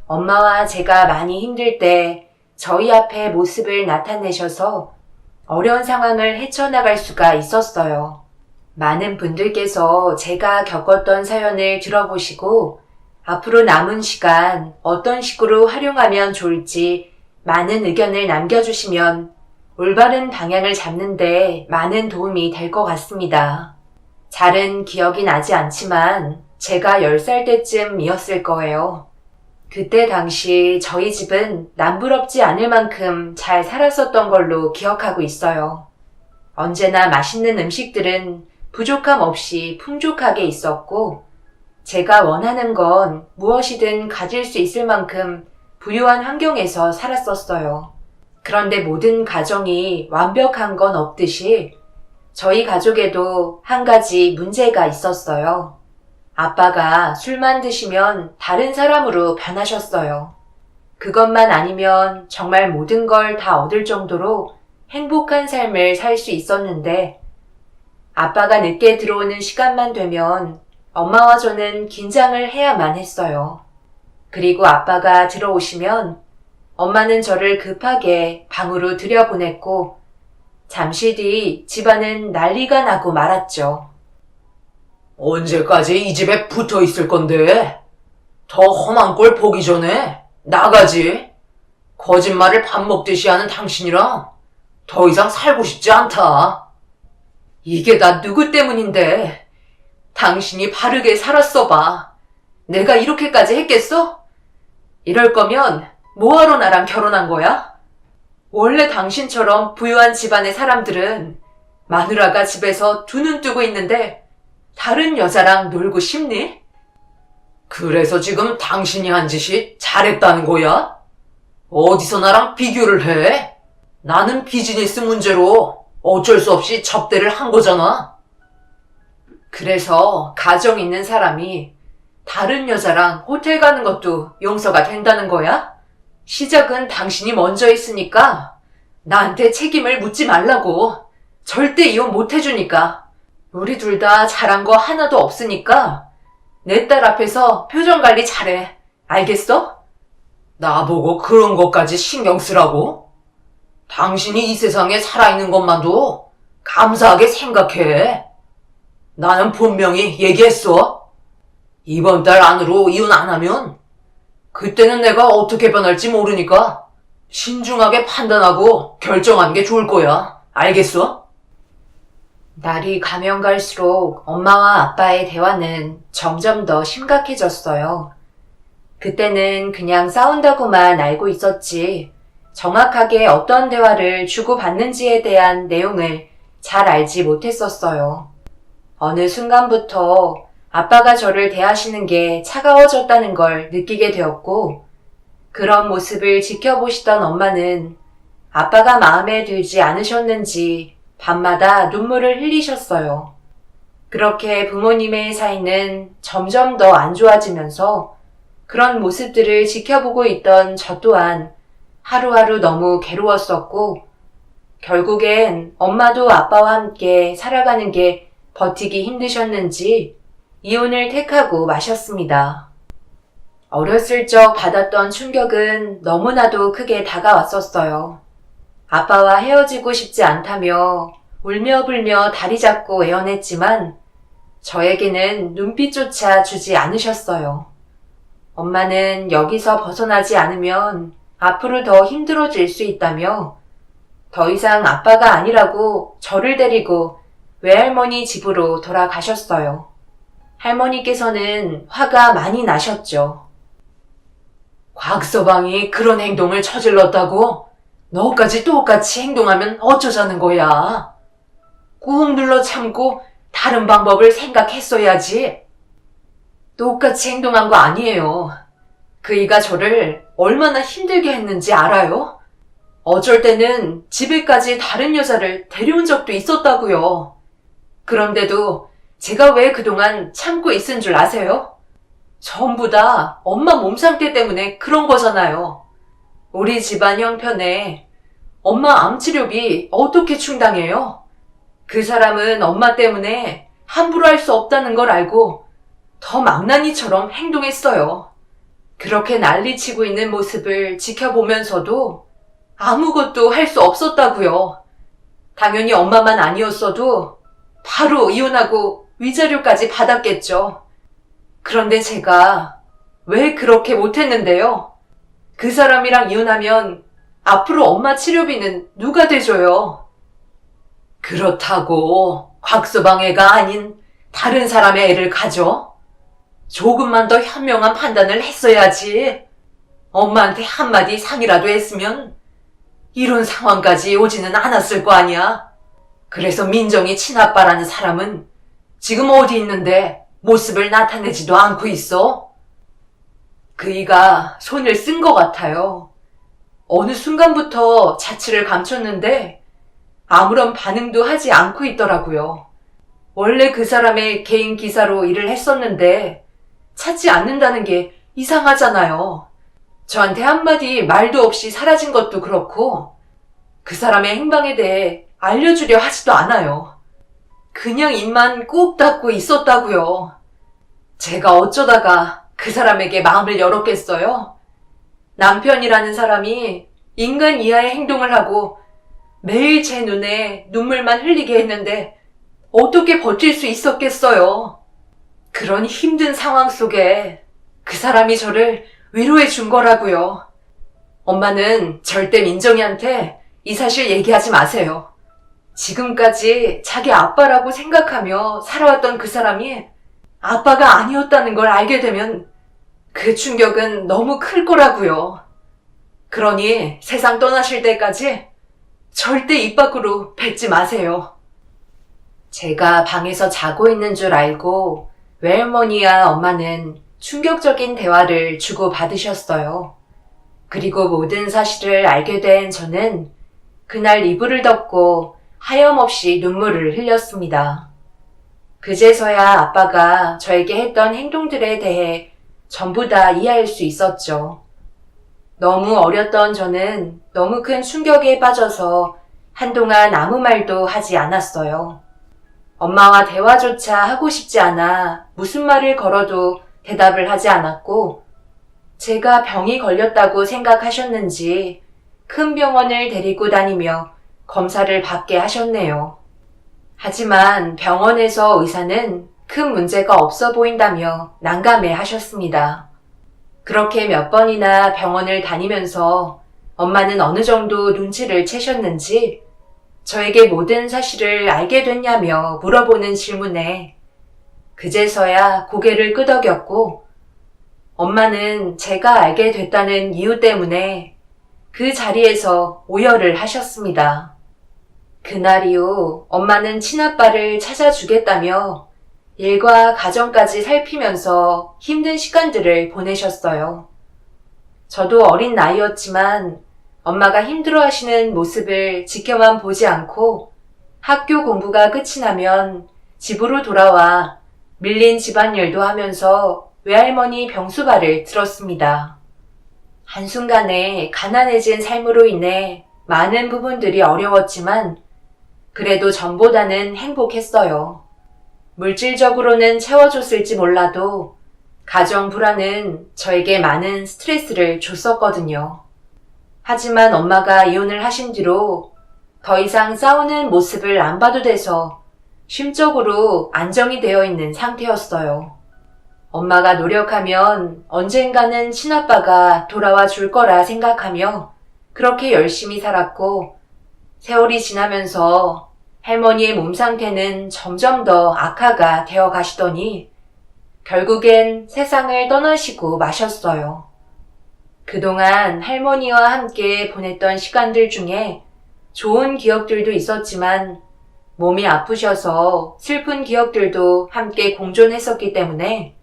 엄마와 제가 많이 힘들 때 저희 앞에 모습을 나타내셔서 어려운 상황을 헤쳐나갈 수가 있었어요. 많은 분들께서 제가 겪었던 사연을 들어보시고 앞으로 남은 시간 어떤 식으로 활용하면 좋을지 많은 의견을 남겨주시면 올바른 방향을 잡는 데 많은 도움이 될 것 같습니다. 잘은 기억이 나지 않지만 제가 10살 때쯤이었을 거예요. 그때 당시 저희 집은 남부럽지 않을 만큼 잘 살았었던 걸로 기억하고 있어요. 언제나 맛있는 음식들은 부족함 없이 풍족하게 있었고 제가 원하는 건 무엇이든 가질 수 있을 만큼 부유한 환경에서 살았었어요. 그런데 모든 가정이 완벽한 건 없듯이 저희 가족에도 한 가지 문제가 있었어요. 아빠가 술만 드시면 다른 사람으로 변하셨어요. 그것만 아니면 정말 모든 걸 다 얻을 정도로 행복한 삶을 살 수 있었는데 아빠가 늦게 들어오는 시간만 되면 엄마와 저는 긴장을 해야만 했어요. 그리고 아빠가 들어오시면 엄마는 저를 급하게 방으로 들여보냈고 잠시 뒤 집안은 난리가 나고 말았죠.
언제까지 이 집에 붙어 있을 건데? 더 험한 꼴 보기 전에 나가지. 거짓말을 밥 먹듯이 하는 당신이랑 더 이상 살고 싶지 않다. 이게 다 누구 때문인데? 당신이 바르게 살았어 봐. 내가 이렇게까지 했겠어? 이럴 거면 뭐하러 나랑 결혼한 거야? 원래 당신처럼 부유한 집안의 사람들은 마누라가 집에서 두 눈 뜨고 있는데 다른 여자랑 놀고 싶니? 그래서 지금 당신이 한 짓이 잘했다는 거야? 어디서 나랑 비교를 해? 나는 비즈니스 문제로 어쩔 수 없이 접대를 한 거잖아. 그래서 가정 있는 사람이 다른 여자랑 호텔 가는 것도 용서가 된다는 거야? 시작은 당신이 먼저 했으니까 나한테 책임을 묻지 말라고. 절대 이혼 못 해주니까. 우리 둘 다 잘한 거 하나도 없으니까 내 딸 앞에서 표정 관리 잘해. 알겠어? 나보고 그런 것까지 신경 쓰라고? 당신이 이 세상에 살아있는 것만도 감사하게 생각해. 나는 분명히 얘기했어. 이번 달 안으로 이혼 안 하면 그때는 내가 어떻게 변할지 모르니까 신중하게 판단하고 결정하는 게 좋을 거야. 알겠어? 날이 가면 갈수록 엄마와 아빠의 대화는 점점 더 심각해졌어요. 그때는 그냥 싸운다고만 알고 있었지 정확하게 어떤 대화를 주고받는지에 대한 내용을 잘 알지 못했었어요. 어느 순간부터
아빠가 저를 대하시는 게 차가워졌다는 걸 느끼게 되었고, 그런 모습을 지켜보시던 엄마는 아빠가 마음에 들지 않으셨는지 밤마다 눈물을 흘리셨어요. 그렇게 부모님의 사이는 점점 더 안 좋아지면서 그런 모습들을 지켜보고 있던 저 또한 하루하루 너무 괴로웠었고, 결국엔 엄마도 아빠와 함께 살아가는 게 버티기 힘드셨는지 이혼을 택하고 마셨습니다. 어렸을 적 받았던 충격은 너무나도 크게 다가왔었어요. 아빠와 헤어지고 싶지 않다며 울며 불며 다리 잡고 애원했지만 저에게는 눈빛조차 주지 않으셨어요. 엄마는 여기서 벗어나지 않으면 앞으로 더 힘들어질 수 있다며 더 이상 아빠가 아니라고 저를 데리고 외할머니 집으로 돌아가셨어요. 할머니께서는 화가 많이 나셨죠. 곽서방이 그런 행동을 저질렀다고? 너까지 똑같이 행동하면 어쩌자는 거야? 꾹 눌러 참고 다른 방법을 생각했어야지. 똑같이 행동한 거 아니에요. 그이가 저를 얼마나 힘들게 했는지 알아요? 어쩔 때는 집에까지 다른 여자를 데려온 적도 있었다고요. 그런데도 제가 왜 그동안 참고 있은 줄 아세요? 전부 다 엄마 몸 상태 때문에 그런 거잖아요. 우리 집안 형편에 엄마 암치료비 어떻게 충당해요? 그 사람은 엄마 때문에 함부로 할 수 없다는 걸 알고 더 망나니처럼 행동했어요. 그렇게 난리치고 있는 모습을 지켜보면서도 아무것도 할 수 없었다고요. 당연히 엄마만 아니었어도 바로 이혼하고 위자료까지 받았겠죠. 그런데 제가 왜 그렇게 못했는데요? 그 사람이랑 이혼하면 앞으로 엄마 치료비는 누가 대줘요? 그렇다고 곽서방 애가 아닌 다른 사람의 애를 가져? 조금만 더 현명한 판단을 했어야지. 엄마한테 한마디 상의라도 했으면 이런 상황까지 오지는 않았을 거 아니야. 그래서 민정이 친아빠라는 사람은 지금 어디 있는데 모습을 나타내지도 않고 있어? 그이가 손을 쓴 것 같아요. 어느 순간부터 자취를 감췄는데 아무런 반응도 하지 않고 있더라고요. 원래 그 사람의 개인 기사로 일을 했었는데 찾지 않는다는 게 이상하잖아요. 저한테 한마디 말도 없이 사라진 것도 그렇고 그 사람의 행방에 대해 알려주려 하지도 않아요. 그냥 입만 꾹 닫고 있었다고요. 제가 어쩌다가 그 사람에게 마음을 열었겠어요? 남편이라는 사람이 인간 이하의 행동을 하고 매일 제 눈에 눈물만 흘리게 했는데 어떻게 버틸 수 있었겠어요? 그런 힘든 상황 속에 그 사람이 저를 위로해 준 거라고요. 엄마는 절대 민정이한테 이 사실 얘기하지 마세요. 지금까지 자기 아빠라고 생각하며 살아왔던 그 사람이 아빠가 아니었다는 걸 알게 되면 그 충격은 너무 클 거라고요. 그러니 세상 떠나실 때까지 절대 입 밖으로 뱉지 마세요. 제가 방에서 자고 있는 줄 알고 외할머니와 엄마는 충격적인 대화를 주고받으셨어요. 그리고 모든 사실을 알게 된 저는 그날 이불을 덮고 하염없이 눈물을 흘렸습니다. 그제서야 아빠가 저에게 했던 행동들에 대해 전부 다 이해할 수 있었죠. 너무 어렸던 저는 너무 큰 충격에 빠져서 한동안 아무 말도 하지 않았어요. 엄마와 대화조차 하고 싶지 않아 무슨 말을 걸어도 대답을 하지 않았고, 제가 병이 걸렸다고 생각하셨는지 큰 병원을 데리고 다니며 검사를 받게 하셨네요. 하지만 병원에서 의사는 큰 문제가 없어 보인다며 난감해 하셨습니다. 그렇게 몇 번이나 병원을 다니면서 엄마는 어느 정도 눈치를 채셨는지 저에게 모든 사실을 알게 됐냐며 물어보는 질문에 그제서야 고개를 끄덕였고, 엄마는 제가 알게 됐다는 이유 때문에 그 자리에서 오열을 하셨습니다. 그날 이후 엄마는 친아빠를 찾아주겠다며 일과 가정까지 살피면서 힘든 시간들을 보내셨어요. 저도 어린 나이였지만 엄마가 힘들어하시는 모습을 지켜만 보지 않고 학교 공부가 끝이 나면 집으로 돌아와 밀린 집안일도 하면서 외할머니 병수발을 들었습니다. 한순간에 가난해진 삶으로 인해 많은 부분들이 어려웠지만 그래도 전보다는 행복했어요. 물질적으로는 채워줬을지 몰라도 가정 불화는 저에게 많은 스트레스를 줬었거든요. 하지만 엄마가 이혼을 하신 뒤로 더 이상 싸우는 모습을 안 봐도 돼서 심적으로 안정이 되어 있는 상태였어요. 엄마가 노력하면 언젠가는 친아빠가 돌아와 줄 거라 생각하며 그렇게 열심히 살았고 세월이 지나면서 할머니의 몸 상태는 점점 더 악화가 되어 가시더니 결국엔 세상을 떠나시고 마셨어요. 그동안 할머니와 함께 보냈던 시간들 중에 좋은 기억들도 있었지만 몸이 아프셔서 슬픈 기억들도 함께 공존했었기 때문에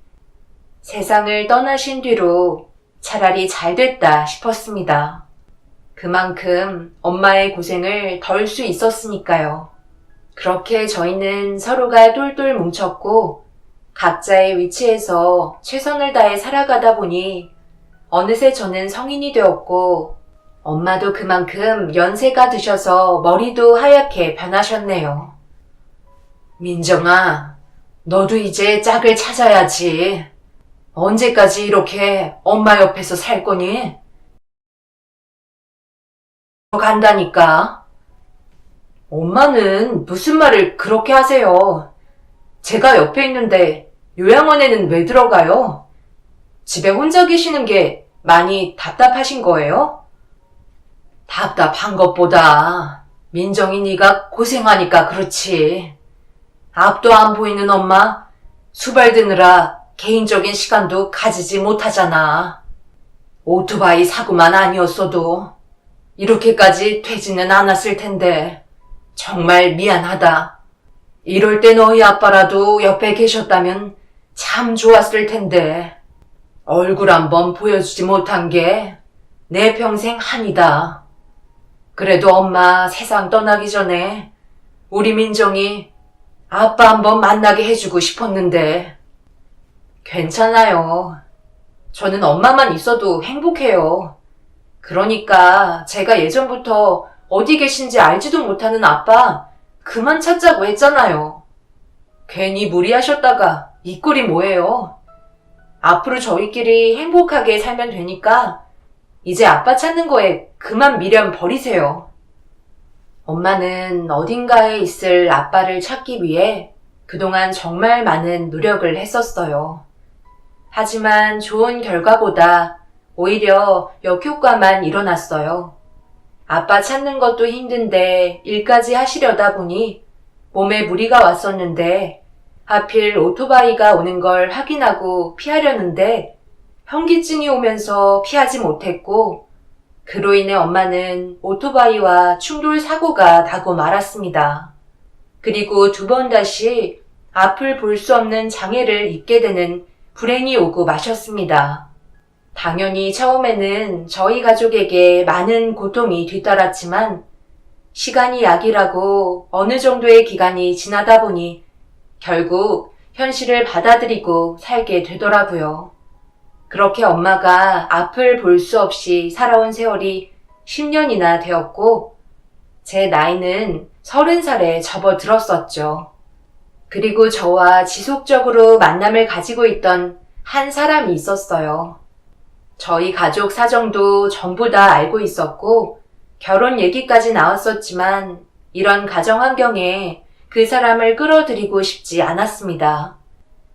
세상을 떠나신 뒤로 차라리 잘 됐다 싶었습니다. 그만큼 엄마의 고생을 덜 수 있었으니까요. 그렇게 저희는 서로가 똘똘 뭉쳤고 각자의 위치에서 최선을 다해 살아가다 보니 어느새 저는 성인이 되었고 엄마도 그만큼 연세가 드셔서 머리도 하얗게 변하셨네요. 민정아, 너도 이제 짝을 찾아야지. 언제까지 이렇게 엄마 옆에서 살 거니? 간다니까. 엄마는 무슨 말을 그렇게 하세요? 제가 옆에 있는데 요양원에는 왜 들어가요? 집에 혼자 계시는 게 많이 답답하신 거예요? 답답한 것보다 민정이 네가 고생하니까 그렇지. 앞도 안 보이는 엄마 수발 드느라 개인적인 시간도 가지지 못하잖아. 오토바이 사고만 아니었어도 이렇게까지 되지는 않았을 텐데 정말 미안하다. 이럴 때 너희 아빠라도 옆에 계셨다면 참 좋았을 텐데 얼굴 한번 보여주지 못한 게 내 평생 한이다. 그래도 엄마 세상 떠나기 전에 우리 민정이 아빠 한번 만나게 해주고 싶었는데. 괜찮아요. 저는 엄마만 있어도 행복해요. 그러니까 제가 예전부터 어디 계신지 알지도 못하는 아빠 그만 찾자고 했잖아요. 괜히 무리하셨다가 이 꼴이 뭐예요? 앞으로 저희끼리 행복하게 살면 되니까 이제 아빠 찾는 거에 그만 미련 버리세요. 엄마는 어딘가에 있을 아빠를 찾기 위해 그동안 정말 많은 노력을 했었어요. 하지만 좋은 결과보다 오히려 역효과만 일어났어요. 아빠 찾는 것도 힘든데 일까지 하시려다 보니 몸에 무리가 왔었는데 하필 오토바이가 오는 걸 확인하고 피하려는데 현기증이 오면서 피하지 못했고 그로 인해 엄마는 오토바이와 충돌 사고가 나고 말았습니다. 그리고 두 번 다시 앞을 볼 수 없는 장애를 입게 되는 불행이 오고 마셨습니다. 당연히 처음에는 저희 가족에게 많은 고통이 뒤따랐지만 시간이 약이라고 어느 정도의 기간이 지나다 보니 결국 현실을 받아들이고 살게 되더라고요. 그렇게 엄마가 앞을 볼 수 없이 살아온 세월이 10년이나 되었고 제 나이는 30살에 접어들었었죠. 그리고 저와 지속적으로 만남을 가지고 있던 한 사람이 있었어요. 저희 가족 사정도 전부 다 알고 있었고 결혼 얘기까지 나왔었지만 이런 가정 환경에 그 사람을 끌어들이고 싶지 않았습니다.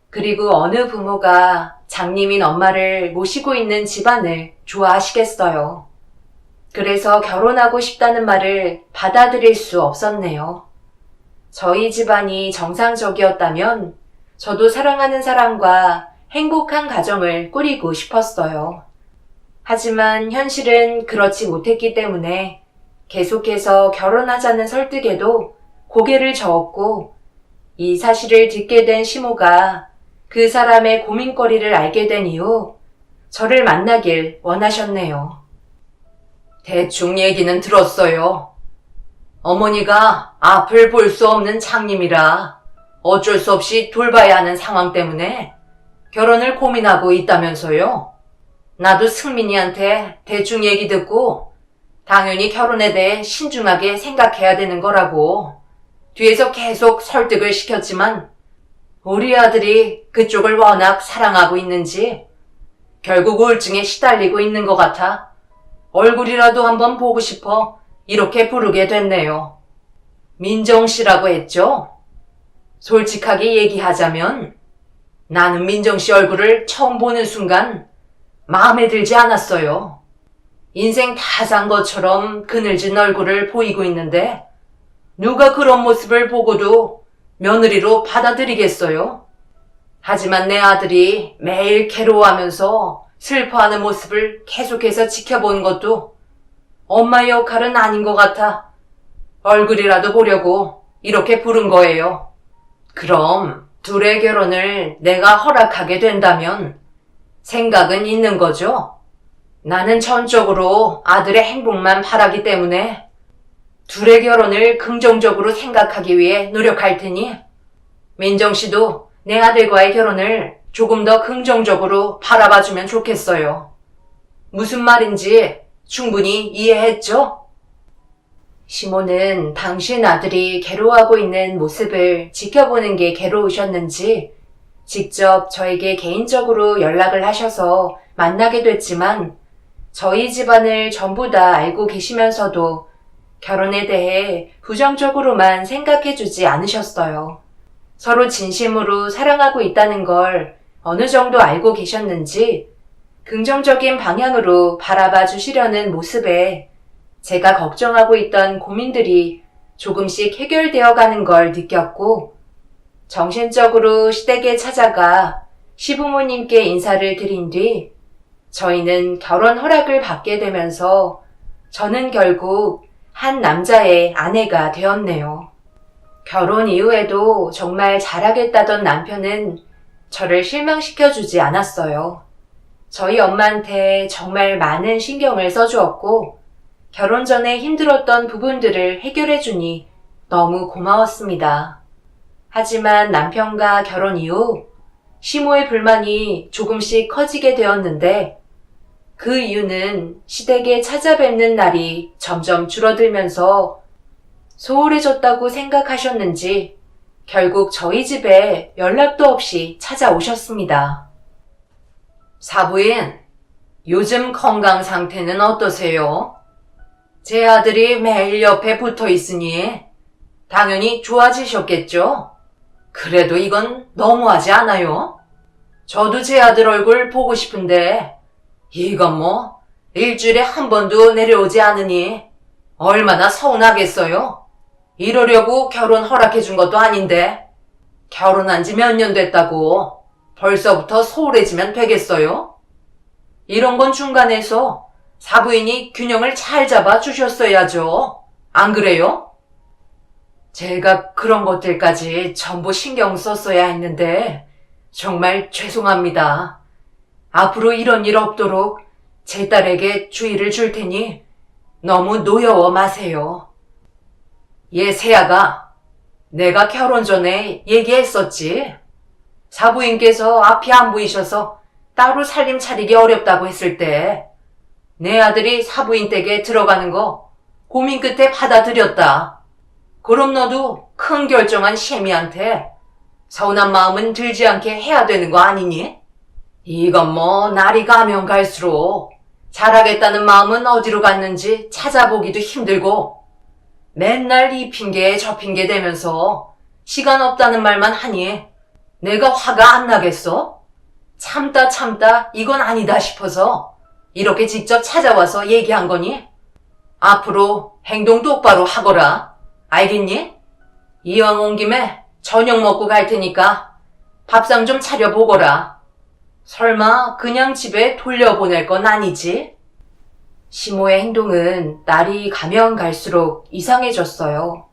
그리고 어느 부모가 장님인 엄마를 모시고 있는 집안을 좋아하시겠어요. 그래서 결혼하고 싶다는 말을 받아들일 수 없었네요. 저희 집안이 정상적이었다면 저도 사랑하는 사람과 행복한 가정을 꾸리고 싶었어요. 하지만 현실은 그렇지 못했기 때문에 계속해서 결혼하자는 설득에도 고개를 저었고 이 사실을 듣게 된 시모가 그 사람의 고민거리를 알게 된 이후 저를 만나길 원하셨네요. 대충 얘기는 들었어요. 어머니가 앞을 볼 수 없는 장님이라 어쩔 수 없이 돌봐야 하는 상황 때문에 결혼을 고민하고 있다면서요. 나도 승민이한테 대충 얘기 듣고 당연히 결혼에 대해 신중하게 생각해야 되는 거라고 뒤에서 계속 설득을 시켰지만 우리 아들이 그쪽을 워낙 사랑하고 있는지 결국 우울증에 시달리고 있는 것 같아 얼굴이라도 한번 보고 싶어 이렇게 부르게 됐네요. 민정 씨라고 했죠? 솔직하게 얘기하자면 나는 민정 씨 얼굴을 처음 보는 순간 마음에 들지 않았어요. 인생 다 산 것처럼 그늘진 얼굴을 보이고 있는데 누가 그런 모습을 보고도 며느리로 받아들이겠어요? 하지만 내 아들이 매일 괴로워하면서 슬퍼하는 모습을 계속해서 지켜보는 것도 엄마의 역할은 아닌 것 같아 얼굴이라도 보려고 이렇게 부른 거예요. 그럼 둘의 결혼을 내가 허락하게 된다면 생각은 있는 거죠? 나는 전적으로 아들의 행복만 바라기 때문에 둘의 결혼을 긍정적으로 생각하기 위해 노력할 테니 민정 씨도 내 아들과의 결혼을 조금 더 긍정적으로 바라봐주면 좋겠어요. 무슨 말인지 충분히 이해했죠? 시모는 당신 아들이 괴로워하고 있는 모습을 지켜보는 게 괴로우셨는지 직접 저에게 개인적으로 연락을 하셔서 만나게 됐지만 저희 집안을 전부 다 알고 계시면서도 결혼에 대해 부정적으로만 생각해주지 않으셨어요. 서로 진심으로 사랑하고 있다는 걸 어느 정도 알고 계셨는지 긍정적인 방향으로 바라봐 주시려는 모습에 제가 걱정하고 있던 고민들이 조금씩 해결되어 가는 걸 느꼈고 정신적으로 시댁에 찾아가 시부모님께 인사를 드린 뒤 저희는 결혼 허락을 받게 되면서 저는 결국 한 남자의 아내가 되었네요. 결혼 이후에도 정말 잘하겠다던 남편은 저를 실망시켜주지 않았어요. 저희 엄마한테 정말 많은 신경을 써주었고 결혼 전에 힘들었던 부분들을 해결해주니 너무 고마웠습니다. 하지만 남편과 결혼 이후 시모의 불만이 조금씩 커지게 되었는데 그 이유는 시댁에 찾아뵙는 날이 점점 줄어들면서 소홀해졌다고 생각하셨는지 결국 저희 집에 연락도 없이 찾아오셨습니다. 사부인, 요즘 건강 상태는 어떠세요? 제 아들이 매일 옆에 붙어 있으니 당연히 좋아지셨겠죠? 그래도 이건 너무하지 않아요? 저도 제 아들 얼굴 보고 싶은데 이건 뭐 일주일에 한 번도 내려오지 않으니 얼마나 서운하겠어요? 이러려고 결혼 허락해 준 것도 아닌데 결혼한 지 몇 년 됐다고 벌써부터 소홀해지면 되겠어요? 이런 건 중간에서 사부인이 균형을 잘 잡아 주셨어야죠. 안 그래요? 제가 그런 것들까지 전부 신경 썼어야 했는데 정말 죄송합니다. 앞으로 이런 일 없도록 제 딸에게 주의를 줄 테니 너무 노여워 마세요. 얘 세아가 내가 결혼 전에 얘기했었지. 사부인께서 앞이 안 보이셔서 따로 살림 차리기 어렵다고 했을 때 내 아들이 사부인 댁에 들어가는 거 고민 끝에 받아들였다. 그럼 너도 큰 결정한 시애미한테 서운한 마음은 들지 않게 해야 되는 거 아니니? 이건 뭐 날이 가면 갈수록 잘하겠다는 마음은 어디로 갔는지 찾아보기도 힘들고 맨날 이 핑계 저 핑계 대면서 시간 없다는 말만 하니 내가 화가 안 나겠어? 참다 이건 아니다 싶어서 이렇게 직접 찾아와서 얘기한 거니? 앞으로 행동 똑바로 하거라. 알겠니? 이왕 온 김에 저녁 먹고 갈 테니까 밥상 좀 차려보거라. 설마 그냥 집에 돌려보낼 건 아니지? 시모의 행동은 날이 가면 갈수록 이상해졌어요.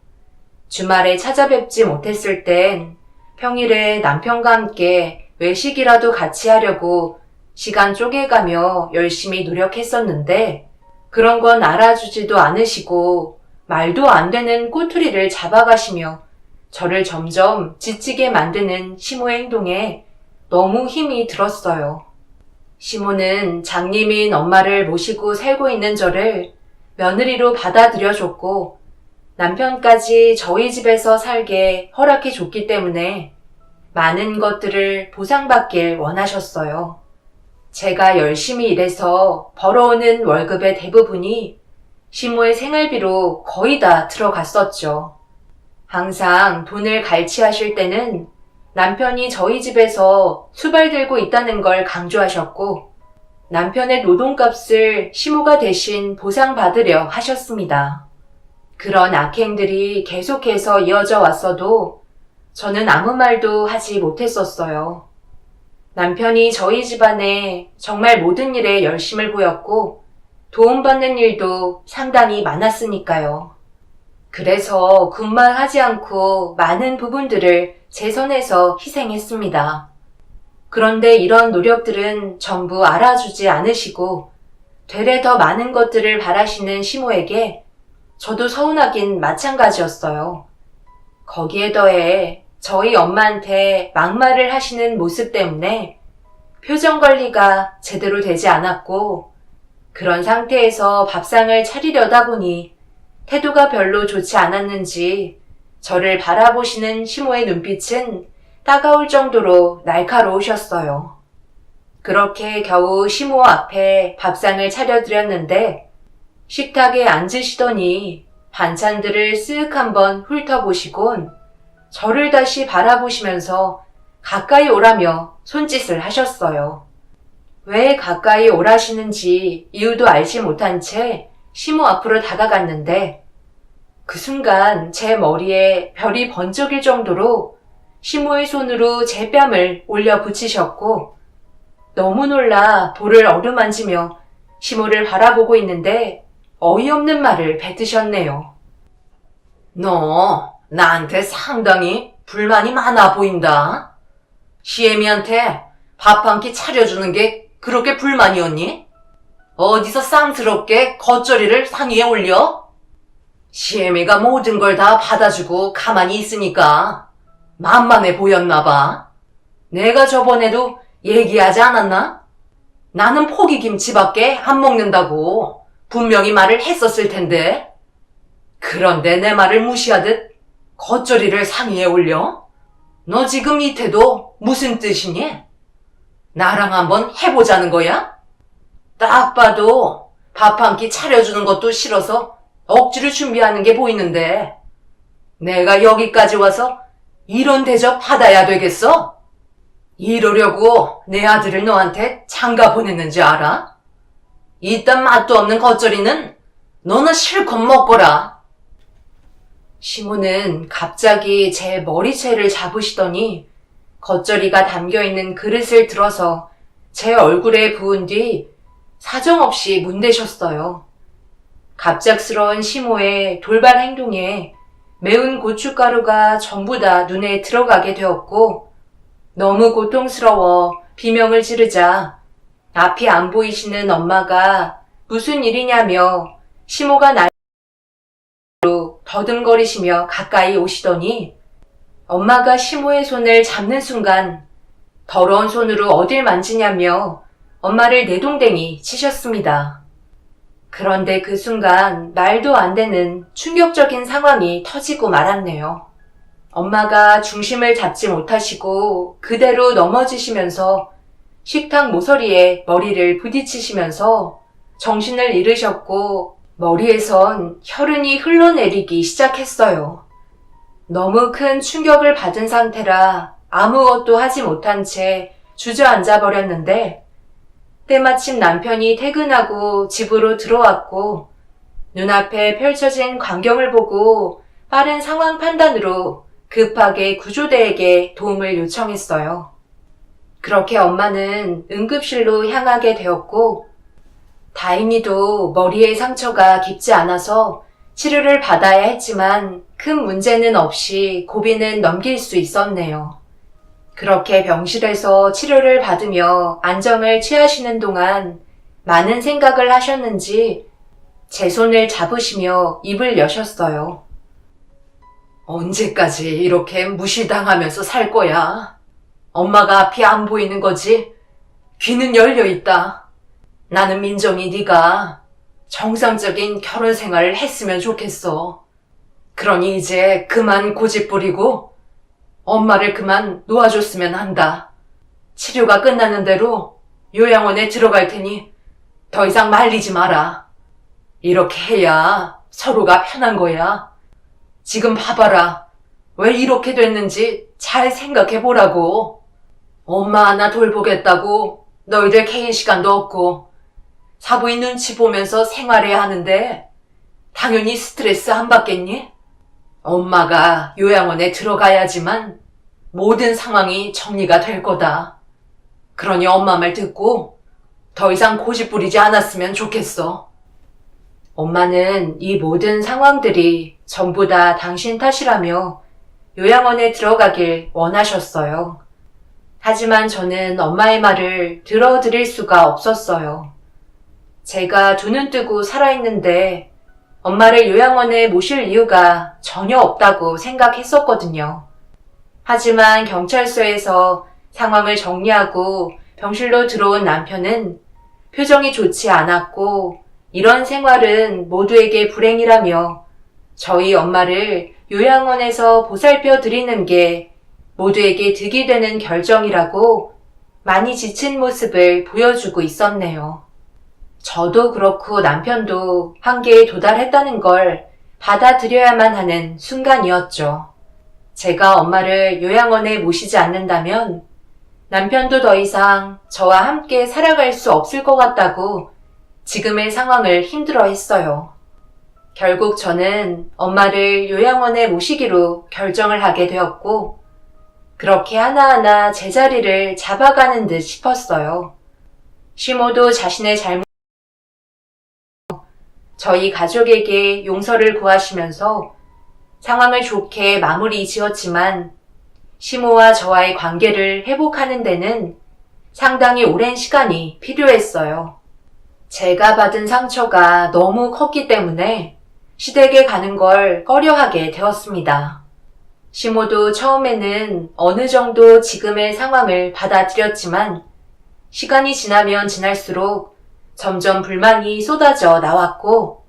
주말에 찾아뵙지 못했을 땐 평일에 남편과 함께 외식이라도 같이 하려고 시간 쪼개가며 열심히 노력했었는데 그런 건 알아주지도 않으시고 말도 안 되는 꼬투리를 잡아가시며 저를 점점 지치게 만드는 시모의 행동에 너무 힘이 들었어요. 시모는 장님인 엄마를 모시고 살고 있는 저를 며느리로 받아들여줬고 남편까지 저희 집에서 살게 허락해줬기 때문에 많은 것들을 보상받길 원하셨어요. 제가 열심히 일해서 벌어오는 월급의 대부분이 시모의 생활비로 거의 다 들어갔었죠. 항상 돈을 갈취하실 때는 남편이 저희 집에서 수발 들고 있다는 걸 강조하셨고 남편의 노동값을 시모가 대신 보상받으려 하셨습니다. 그런 악행들이 계속해서 이어져 왔어도 저는 아무 말도 하지 못했었어요. 남편이 저희 집안에 정말 모든 일에 열심을 보였고 도움받는 일도 상당히 많았으니까요. 그래서 군말하지 않고 많은 부분들을 제 선에서 희생했습니다. 그런데 이런 노력들은 전부 알아주지 않으시고 되레 더 많은 것들을 바라시는 시모에게 저도 서운하긴 마찬가지였어요. 거기에 더해 저희 엄마한테 막말을 하시는 모습 때문에 표정 관리가 제대로 되지 않았고 그런 상태에서 밥상을 차리려다 보니 태도가 별로 좋지 않았는지 저를 바라보시는 시모의 눈빛은 따가울 정도로 날카로우셨어요. 그렇게 겨우 시모 앞에 밥상을 차려드렸는데 식탁에 앉으시더니 반찬들을 쓱 한번 훑어보시곤 저를 다시 바라보시면서 가까이 오라며 손짓을 하셨어요. 왜 가까이 오라시는지 이유도 알지 못한 채 시모 앞으로 다가갔는데 그 순간 제 머리에 별이 번쩍일 정도로 시모의 손으로 제 뺨을 올려 붙이셨고 너무 놀라 볼을 어루만지며 시모를 바라보고 있는데 어이없는 말을 뱉으셨네요. 너 나한테 상당히 불만이 많아 보인다. 시애미한테 밥 한 끼 차려주는 게 그렇게 불만이었니? 어디서 쌍스럽게 겉절이를 상 위에 올려? 시애미가 모든 걸 다 받아주고 가만히 있으니까 만만해 보였나 봐. 내가 저번에도 얘기하지 않았나? 나는 포기김치밖에 안 먹는다고 분명히 말을 했었을 텐데. 그런데 내 말을 무시하듯 겉절이를 상 위에 올려? 너 지금 이 태도 무슨 뜻이니? 나랑 한번 해보자는 거야? 딱 봐도 밥 한 끼 차려주는 것도 싫어서 억지로 준비하는 게 보이는데 내가 여기까지 와서 이런 대접 받아야 되겠어? 이러려고 내 아들을 너한테 장가 보냈는지 알아? 이딴 맛도 없는 겉절이는 너는 실컷 먹거라. 시모는 갑자기 제 머리채를 잡으시더니 겉절이가 담겨있는 그릇을 들어서 제 얼굴에 부은 뒤 사정없이 문대셨어요. 갑작스러운 시모의 돌발 행동에 매운 고춧가루가 전부 다 눈에 들어가게 되었고 너무 고통스러워 비명을 지르자 앞이 안 보이시는 엄마가 무슨 일이냐며 시모가 날로 더듬거리시며 가까이 오시더니 엄마가 시모의 손을 잡는 순간 더러운 손으로 어딜 만지냐며 엄마를 내동댕이 치셨습니다. 그런데 그 순간 말도 안 되는 충격적인 상황이 터지고 말았네요. 엄마가 중심을 잡지 못하시고 그대로 넘어지시면서 식탁 모서리에 머리를 부딪히시면서 정신을 잃으셨고 머리에선 혈흔이 흘러내리기 시작했어요. 너무 큰 충격을 받은 상태라 아무것도 하지 못한 채 주저앉아 버렸는데 때마침 남편이 퇴근하고 집으로 들어왔고 눈앞에 펼쳐진 광경을 보고 빠른 상황 판단으로 급하게 구조대에게 도움을 요청했어요. 그렇게 엄마는 응급실로 향하게 되었고 다행히도 머리에 상처가 깊지 않아서 치료를 받아야 했지만 큰 문제는 없이 고비는 넘길 수 있었네요. 그렇게 병실에서 치료를 받으며 안정을 취하시는 동안 많은 생각을 하셨는지 제 손을 잡으시며 입을 여셨어요. 언제까지 이렇게 무시당하면서 살 거야? 엄마가 앞이 안 보이는 거지? 귀는 열려 있다. 나는 민정이 네가 정상적인 결혼 생활을 했으면 좋겠어. 그러니 이제 그만 고집 부리고 엄마를 그만 놓아줬으면 한다. 치료가 끝나는 대로 요양원에 들어갈 테니 더 이상 말리지 마라. 이렇게 해야 서로가 편한 거야. 지금 봐봐라. 왜 이렇게 됐는지 잘 생각해 보라고. 엄마 하나 돌보겠다고 너희들 개인 시간도 없고 사부인 눈치 보면서 생활해야 하는데 당연히 스트레스 안 받겠니? 엄마가 요양원에 들어가야지만 모든 상황이 정리가 될 거다. 그러니 엄마 말 듣고 더 이상 고집 부리지 않았으면 좋겠어. 엄마는 이 모든 상황들이 전부 다 당신 탓이라며 요양원에 들어가길 원하셨어요. 하지만 저는 엄마의 말을 들어드릴 수가 없었어요. 제가 두 눈 뜨고 살아있는데 엄마를 요양원에 모실 이유가 전혀 없다고 생각했었거든요. 하지만 경찰서에서 상황을 정리하고 병실로 들어온 남편은 표정이 좋지 않았고 이런 생활은 모두에게 불행이라며 저희 엄마를 요양원에서 보살펴 드리는 게 모두에게 득이 되는 결정이라고 많이 지친 모습을 보여주고 있었네요. 저도 그렇고 남편도 한계에 도달했다는 걸 받아들여야만 하는 순간이었죠. 제가 엄마를 요양원에 모시지 않는다면 남편도 더 이상 저와 함께 살아갈 수 없을 것 같다고 지금의 상황을 힘들어했어요. 결국 저는 엄마를 요양원에 모시기로 결정을 하게 되었고 그렇게 하나하나 제자리를 잡아가는 듯 싶었어요. 시모도 자신의 잘못 저희 가족에게 용서를 구하시면서 상황을 좋게 마무리 지었지만 시모와 저와의 관계를 회복하는 데는 상당히 오랜 시간이 필요했어요. 제가 받은 상처가 너무 컸기 때문에 시댁에 가는 걸 꺼려하게 되었습니다. 시모도 처음에는 어느 정도 지금의 상황을 받아들였지만 시간이 지나면 지날수록 점점 불만이 쏟아져 나왔고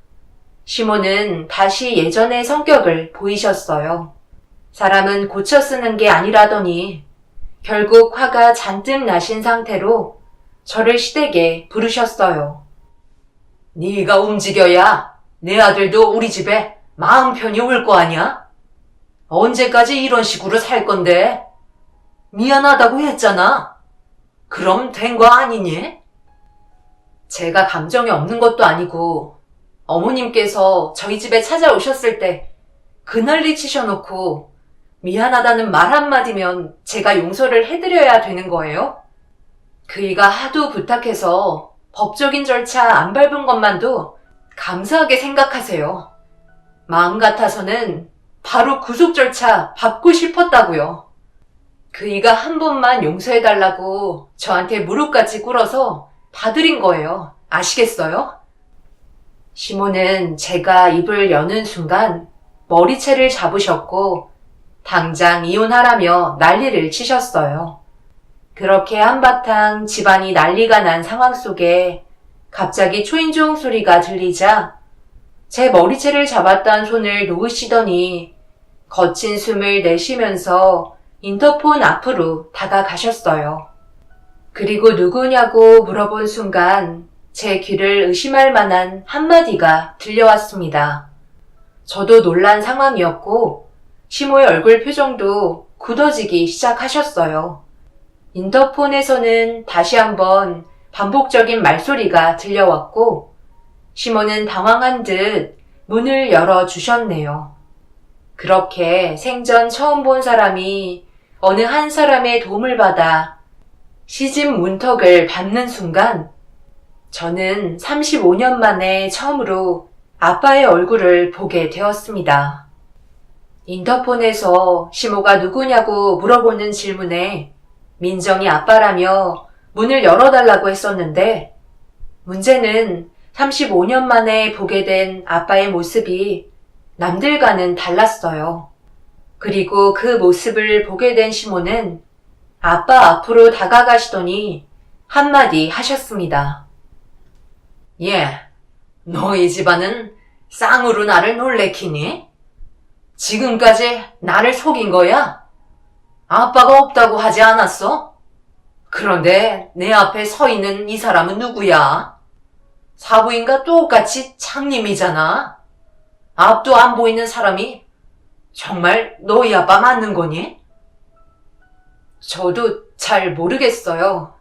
시모는 다시 예전의 성격을 보이셨어요. 사람은 고쳐 쓰는 게 아니라더니 결국 화가 잔뜩 나신 상태로 저를 시댁에 부르셨어요. 네가 움직여야 내 아들도 우리 집에 마음 편히 올 거 아니야? 언제까지 이런 식으로 살 건데? 미안하다고 했잖아. 그럼 된 거 아니니? 제가 감정이 없는 것도 아니고 어머님께서 저희 집에 찾아오셨을 때 그난리 치셔놓고 미안하다는 말 한마디면 제가 용서를 해드려야 되는 거예요? 그이가 하도 부탁해서 법적인 절차 안 밟은 것만도 감사하게 생각하세요. 마음 같아서는 바로 구속 절차 밟고 싶었다고요. 그이가 한 번만 용서해달라고 저한테 무릎까지 꿇어서 봐드린 거예요. 아시겠어요? 시모는 제가 입을 여는 순간 머리채를 잡으셨고 당장 이혼하라며 난리를 치셨어요. 그렇게 한바탕 집안이 난리가 난 상황 속에 갑자기 초인종 소리가 들리자 제 머리채를 잡았던 손을 놓으시더니 거친 숨을 내쉬면서 인터폰 앞으로 다가가셨어요. 그리고 누구냐고 물어본 순간 제 귀를 의심할 만한 한마디가 들려왔습니다. 저도 놀란 상황이었고 시모의 얼굴 표정도 굳어지기 시작하셨어요. 인터폰에서는 다시 한번 반복적인 말소리가 들려왔고 시모는 당황한 듯 문을 열어주셨네요. 그렇게 생전 처음 본 사람이 어느 한 사람의 도움을 받아 시집 문턱을 밟는 순간 저는 35년 만에 처음으로 아빠의 얼굴을 보게 되었습니다. 인터폰에서 시모가 누구냐고 물어보는 질문에 민정이 아빠라며 문을 열어달라고 했었는데 문제는 35년 만에 보게 된 아빠의 모습이 남들과는 달랐어요. 그리고 그 모습을 보게 된 시모는 아빠 앞으로 다가가시더니 한마디 하셨습니다. 예, 너희 집안은 쌍으로 나를 놀래키니? 지금까지 나를 속인 거야? 아빠가 없다고 하지 않았어? 그런데 내 앞에 서 있는 이 사람은 누구야? 사부인과 똑같이 장님이잖아. 앞도 안 보이는 사람이 정말 너희 아빠 맞는 거니? 저도 잘 모르겠어요.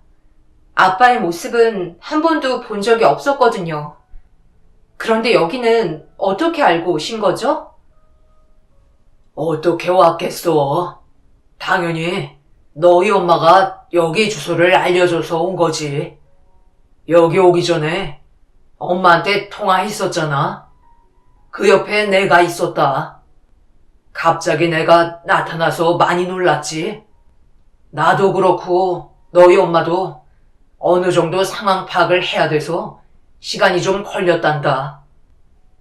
아빠의 모습은 한 번도 본 적이 없었거든요. 그런데 여기는 어떻게 알고 오신 거죠? 어떻게 왔겠어? 당연히 너희 엄마가 여기 주소를 알려줘서 온 거지. 여기 오기 전에 엄마한테 통화했었잖아. 그 옆에 내가 있었다. 갑자기 내가 나타나서 많이 놀랐지. 나도 그렇고 너희 엄마도 어느 정도 상황 파악을 해야 돼서 시간이 좀 걸렸단다.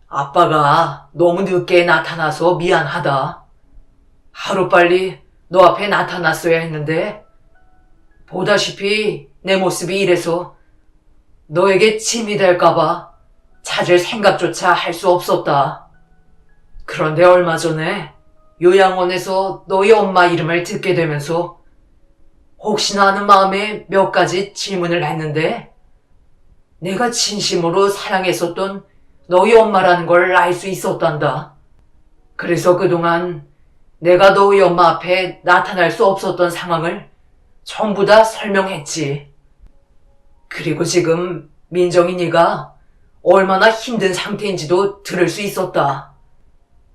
아빠가 너무 늦게 나타나서 미안하다. 하루빨리 너 앞에 나타났어야 했는데 보다시피 내 모습이 이래서 너에게 짐이 될까봐 찾을 생각조차 할 수 없었다. 그런데 얼마 전에 요양원에서 너희 엄마 이름을 듣게 되면서 혹시나 하는 마음에 몇 가지 질문을 했는데 내가 진심으로 사랑했었던 너희 엄마라는 걸 알 수 있었단다. 그래서 그동안 내가 너희 엄마 앞에 나타날 수 없었던 상황을 전부 다 설명했지. 그리고 지금 민정이 네가 얼마나 힘든 상태인지도 들을 수 있었다.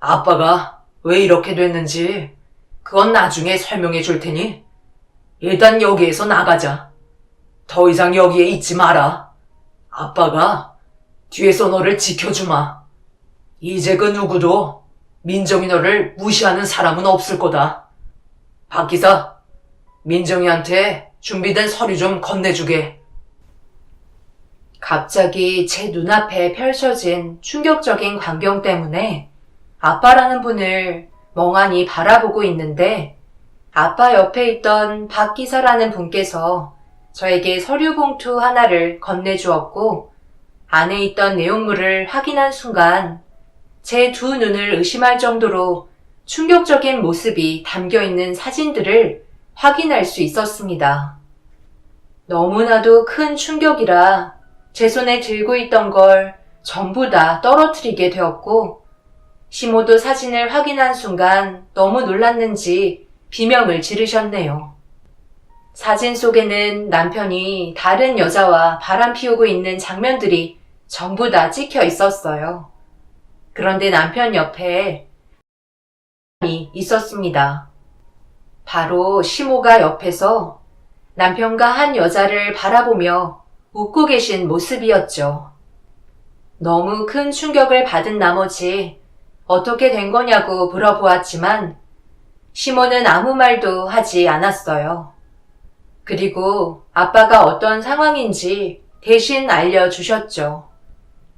아빠가 왜 이렇게 됐는지 그건 나중에 설명해 줄 테니 일단 여기에서 나가자. 더 이상 여기에 있지 마라. 아빠가 뒤에서 너를 지켜주마. 이제 그 누구도 민정이 너를 무시하는 사람은 없을 거다. 박 기사, 민정이한테 준비된 서류 좀 건네주게. 갑자기 제 눈앞에 펼쳐진 충격적인 광경 때문에 아빠라는 분을 멍하니 바라보고 있는데 아빠 옆에 있던 박 기사라는 분께서 저에게 서류 봉투 하나를 건네주었고 안에 있던 내용물을 확인한 순간 제 두 눈을 의심할 정도로 충격적인 모습이 담겨있는 사진들을 확인할 수 있었습니다. 너무나도 큰 충격이라 제 손에 들고 있던 걸 전부 다 떨어뜨리게 되었고 시모도 사진을 확인한 순간 너무 놀랐는지 비명을 지르셨네요. 사진 속에는 남편이 다른 여자와 바람 피우고 있는 장면들이 전부 다 찍혀 있었어요. 그런데 남편 옆에 사람이 있었습니다. 바로 시모가 옆에서 남편과 한 여자를 바라보며 웃고 계신 모습이었죠. 너무 큰 충격을 받은 나머지 어떻게 된 거냐고 물어보았지만 시모는 아무 말도 하지 않았어요. 그리고 아빠가 어떤 상황인지 대신 알려주셨죠.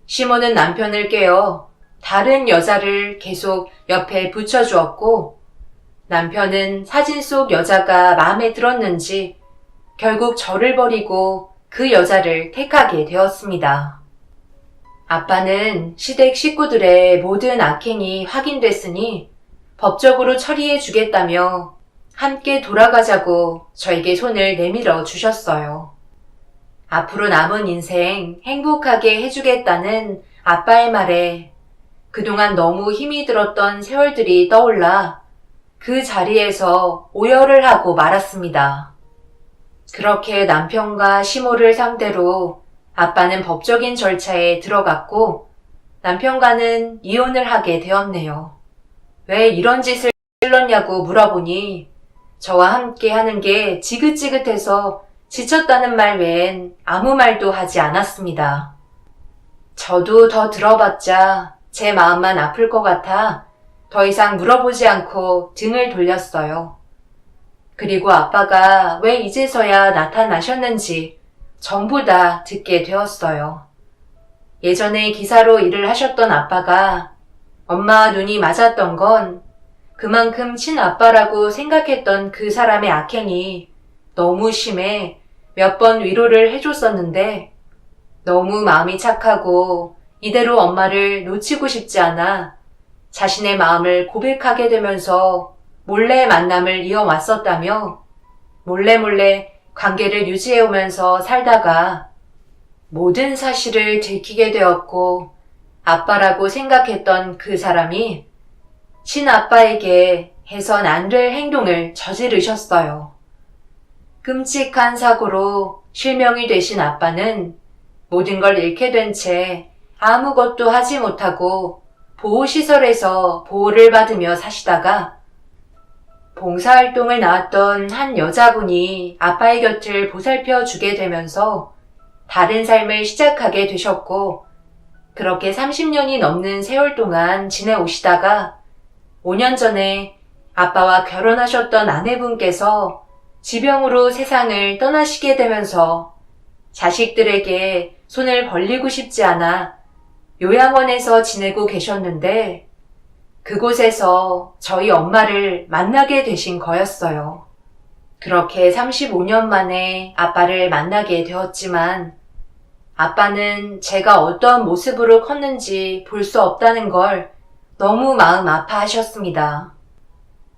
시모는 남편을 깨워 다른 여자를 계속 옆에 붙여주었고 남편은 사진 속 여자가 마음에 들었는지 결국 저를 버리고 그 여자를 택하게 되었습니다. 아빠는 시댁 식구들의 모든 악행이 확인됐으니 법적으로 처리해 주겠다며 함께 돌아가자고 저에게 손을 내밀어 주셨어요. 앞으로 남은 인생 행복하게 해주겠다는 아빠의 말에 그동안 너무 힘이 들었던 세월들이 떠올라 그 자리에서 오열을 하고 말았습니다. 그렇게 남편과 시모를 상대로 아빠는 법적인 절차에 들어갔고 남편과는 이혼을 하게 되었네요. 왜 이런 짓을 일렀냐고 물어보니 저와 함께 하는 게 지긋지긋해서 지쳤다는 말 외엔 아무 말도 하지 않았습니다. 저도 더 들어봤자 제 마음만 아플 것 같아 더 이상 물어보지 않고 등을 돌렸어요. 그리고 아빠가 왜 이제서야 나타나셨는지 전부 다 듣게 되었어요. 예전에 기사로 일을 하셨던 아빠가 엄마와 눈이 맞았던 건 그만큼 친아빠라고 생각했던 그 사람의 악행이 너무 심해 몇 번 위로를 해줬었는데 너무 마음이 착하고 이대로 엄마를 놓치고 싶지 않아 자신의 마음을 고백하게 되면서 몰래 만남을 이어왔었다며 몰래 관계를 유지해오면서 살다가 모든 사실을 들키게 되었고 아빠라고 생각했던 그 사람이 친아빠에게 해선 안 될 행동을 저지르셨어요. 끔찍한 사고로 실명이 되신 아빠는 모든 걸 잃게 된 채 아무것도 하지 못하고 보호시설에서 보호를 받으며 사시다가 봉사활동을 나왔던 한 여자분이 아빠의 곁을 보살펴 주게 되면서 다른 삶을 시작하게 되셨고 그렇게 30년이 넘는 세월 동안 지내오시다가 5년 전에 아빠와 결혼하셨던 아내분께서 지병으로 세상을 떠나시게 되면서 자식들에게 손을 벌리고 싶지 않아 요양원에서 지내고 계셨는데 그곳에서 저희 엄마를 만나게 되신 거였어요. 그렇게 35년 만에 아빠를 만나게 되었지만 아빠는 제가 어떤 모습으로 컸는지 볼 수 없다는 걸 너무 마음 아파하셨습니다.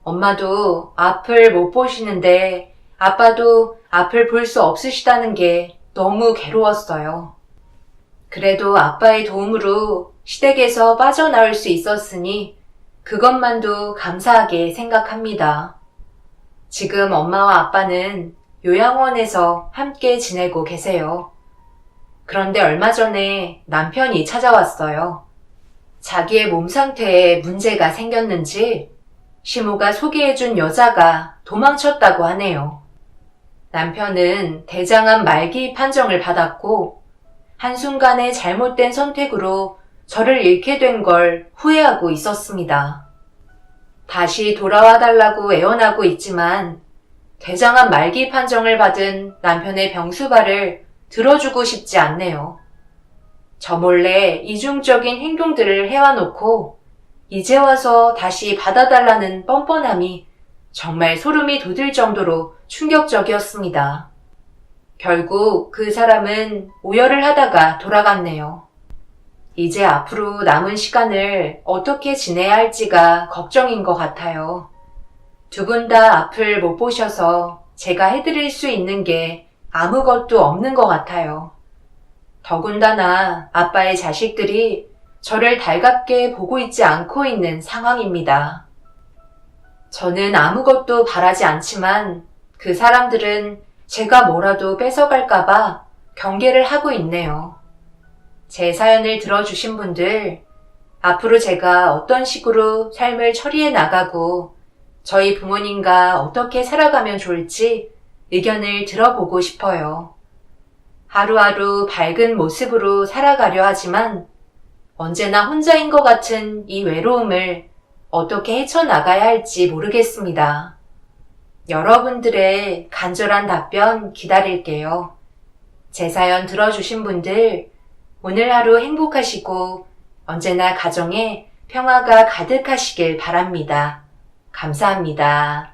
엄마도 앞을 못 보시는데 아빠도 앞을 볼 수 없으시다는 게 너무 괴로웠어요. 그래도 아빠의 도움으로 시댁에서 빠져나올 수 있었으니 그것만도 감사하게 생각합니다. 지금 엄마와 아빠는 요양원에서 함께 지내고 계세요. 그런데 얼마 전에 남편이 찾아왔어요. 자기의 몸 상태에 문제가 생겼는지 시모가 소개해준 여자가 도망쳤다고 하네요. 남편은 대장암 말기 판정을 받았고 한순간의 잘못된 선택으로 저를 잃게 된 걸 후회하고 있었습니다. 다시 돌아와 달라고 애원하고 있지만 대장암 말기 판정을 받은 남편의 병수발을 들어주고 싶지 않네요. 저 몰래 이중적인 행동들을 해와놓고 이제 와서 다시 받아달라는 뻔뻔함이 정말 소름이 돋을 정도로 충격적이었습니다. 결국 그 사람은 오열을 하다가 돌아갔네요. 이제 앞으로 남은 시간을 어떻게 지내야 할지가 걱정인 것 같아요. 두 분 다 앞을 못 보셔서 제가 해드릴 수 있는 게 아무것도 없는 것 같아요. 더군다나 아빠의 자식들이 저를 달갑게 보고 있지 않고 있는 상황입니다. 저는 아무것도 바라지 않지만 그 사람들은 제가 뭐라도 뺏어갈까봐 경계를 하고 있네요. 제 사연을 들어주신 분들, 앞으로 제가 어떤 식으로 삶을 처리해 나가고 저희 부모님과 어떻게 살아가면 좋을지 의견을 들어보고 싶어요. 하루하루 밝은 모습으로 살아가려 하지만 언제나 혼자인 것 같은 이 외로움을 어떻게 헤쳐나가야 할지 모르겠습니다. 여러분들의 간절한 답변 기다릴게요. 제 사연 들어주신 분들, 오늘 하루 행복하시고 언제나 가정에 평화가 가득하시길 바랍니다. 감사합니다.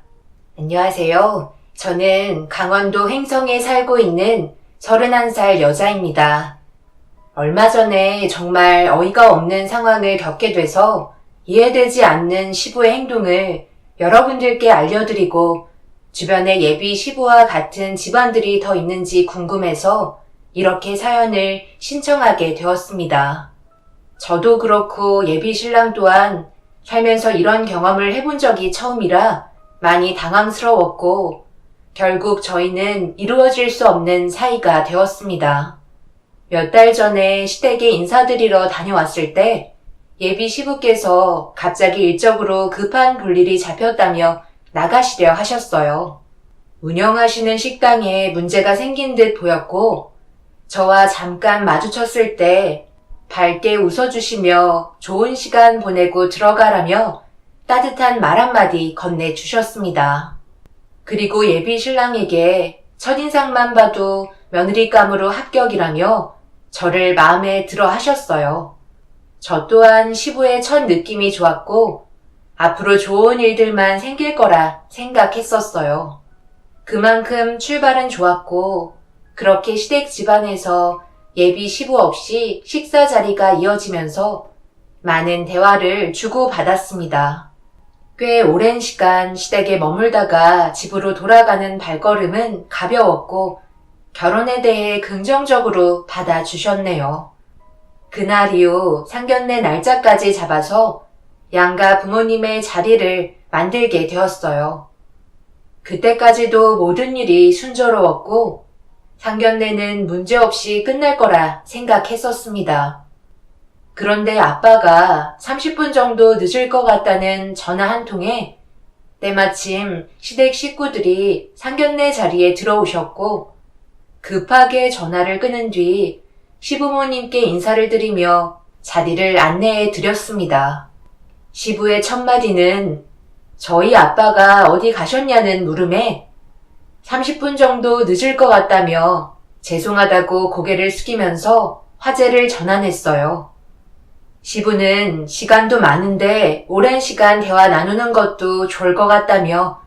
안녕하세요. 저는 강원도 횡성에 살고 있는 31살 여자입니다. 얼마 전에 정말 어이가 없는 상황을 겪게 돼서 이해되지 않는 시부의 행동을 여러분들께 알려드리고 주변에 예비 시부와 같은 집안들이 더 있는지 궁금해서 이렇게 사연을 신청하게 되었습니다. 저도 그렇고 예비 신랑 또한 살면서 이런 경험을 해본 적이 처음이라 많이 당황스러웠고 결국 저희는 이루어질 수 없는 사이가 되었습니다. 몇 달 전에 시댁에 인사드리러 다녀왔을 때 예비 시부께서 갑자기 일적으로 급한 볼일이 잡혔다며 나가시려 하셨어요. 운영하시는 식당에 문제가 생긴 듯 보였고 저와 잠깐 마주쳤을 때 밝게 웃어주시며 좋은 시간 보내고 들어가라며 따뜻한 말 한마디 건네주셨습니다. 그리고 예비 신랑에게 첫인상만 봐도 며느리감으로 합격이라며 저를 마음에 들어 하셨어요. 저 또한 시부의 첫 느낌이 좋았고 앞으로 좋은 일들만 생길 거라 생각했었어요. 그만큼 출발은 좋았고 그렇게 시댁 집안에서 예비 시부 없이 식사 자리가 이어지면서 많은 대화를 주고받았습니다. 꽤 오랜 시간 시댁에 머물다가 집으로 돌아가는 발걸음은 가벼웠고 결혼에 대해 긍정적으로 받아주셨네요. 그날 이후 상견례 날짜까지 잡아서 양가 부모님의 자리를 만들게 되었어요. 그때까지도 모든 일이 순조로웠고 상견례는 문제없이 끝날 거라 생각했었습니다. 그런데 아빠가 30분 정도 늦을 것 같다는 전화 한 통에 때마침 시댁 식구들이 상견례 자리에 들어오셨고 급하게 전화를 끊은 뒤 시부모님께 인사를 드리며 자리를 안내해 드렸습니다. 시부의 첫 마디는 저희 아빠가 어디 가셨냐는 물음에 30분 정도 늦을 것 같다며 죄송하다고 고개를 숙이면서 화제를 전환했어요. 시부는 시간도 많은데 오랜 시간 대화 나누는 것도 좋을 것 같다며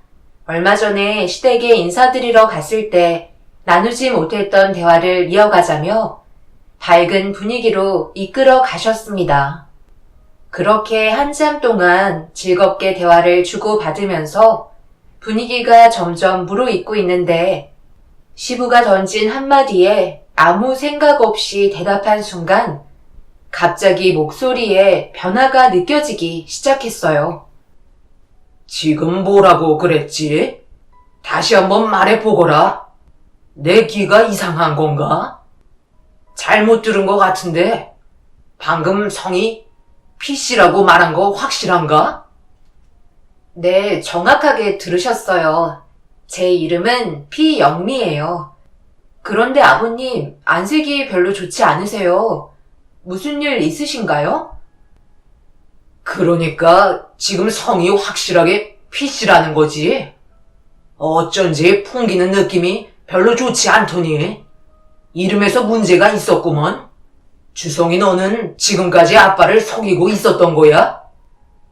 얼마 전에 시댁에 인사드리러 갔을 때 나누지 못했던 대화를 이어가자며 밝은 분위기로 이끌어 가셨습니다. 그렇게 한참 동안 즐겁게 대화를 주고받으면서 분위기가 점점 무르익고 있는데 시부가 던진 한마디에 아무 생각 없이 대답한 순간 갑자기 목소리에 변화가 느껴지기 시작했어요.
지금 뭐라고 그랬지? 다시 한번 말해보거라. 내 귀가 이상한 건가? 잘못 들은 것 같은데 방금 성이 피씨라고 말한 거 확실한가?
네, 정확하게 들으셨어요. 제 이름은 피영미예요. 그런데 아버님, 안색이 별로 좋지 않으세요. 무슨 일 있으신가요?
그러니까 지금 성이 확실하게 피씨라는 거지. 어쩐지 풍기는 느낌이 별로 좋지 않더니 이름에서 문제가 있었구먼. 주성이 너는 지금까지 아빠를 속이고 있었던 거야?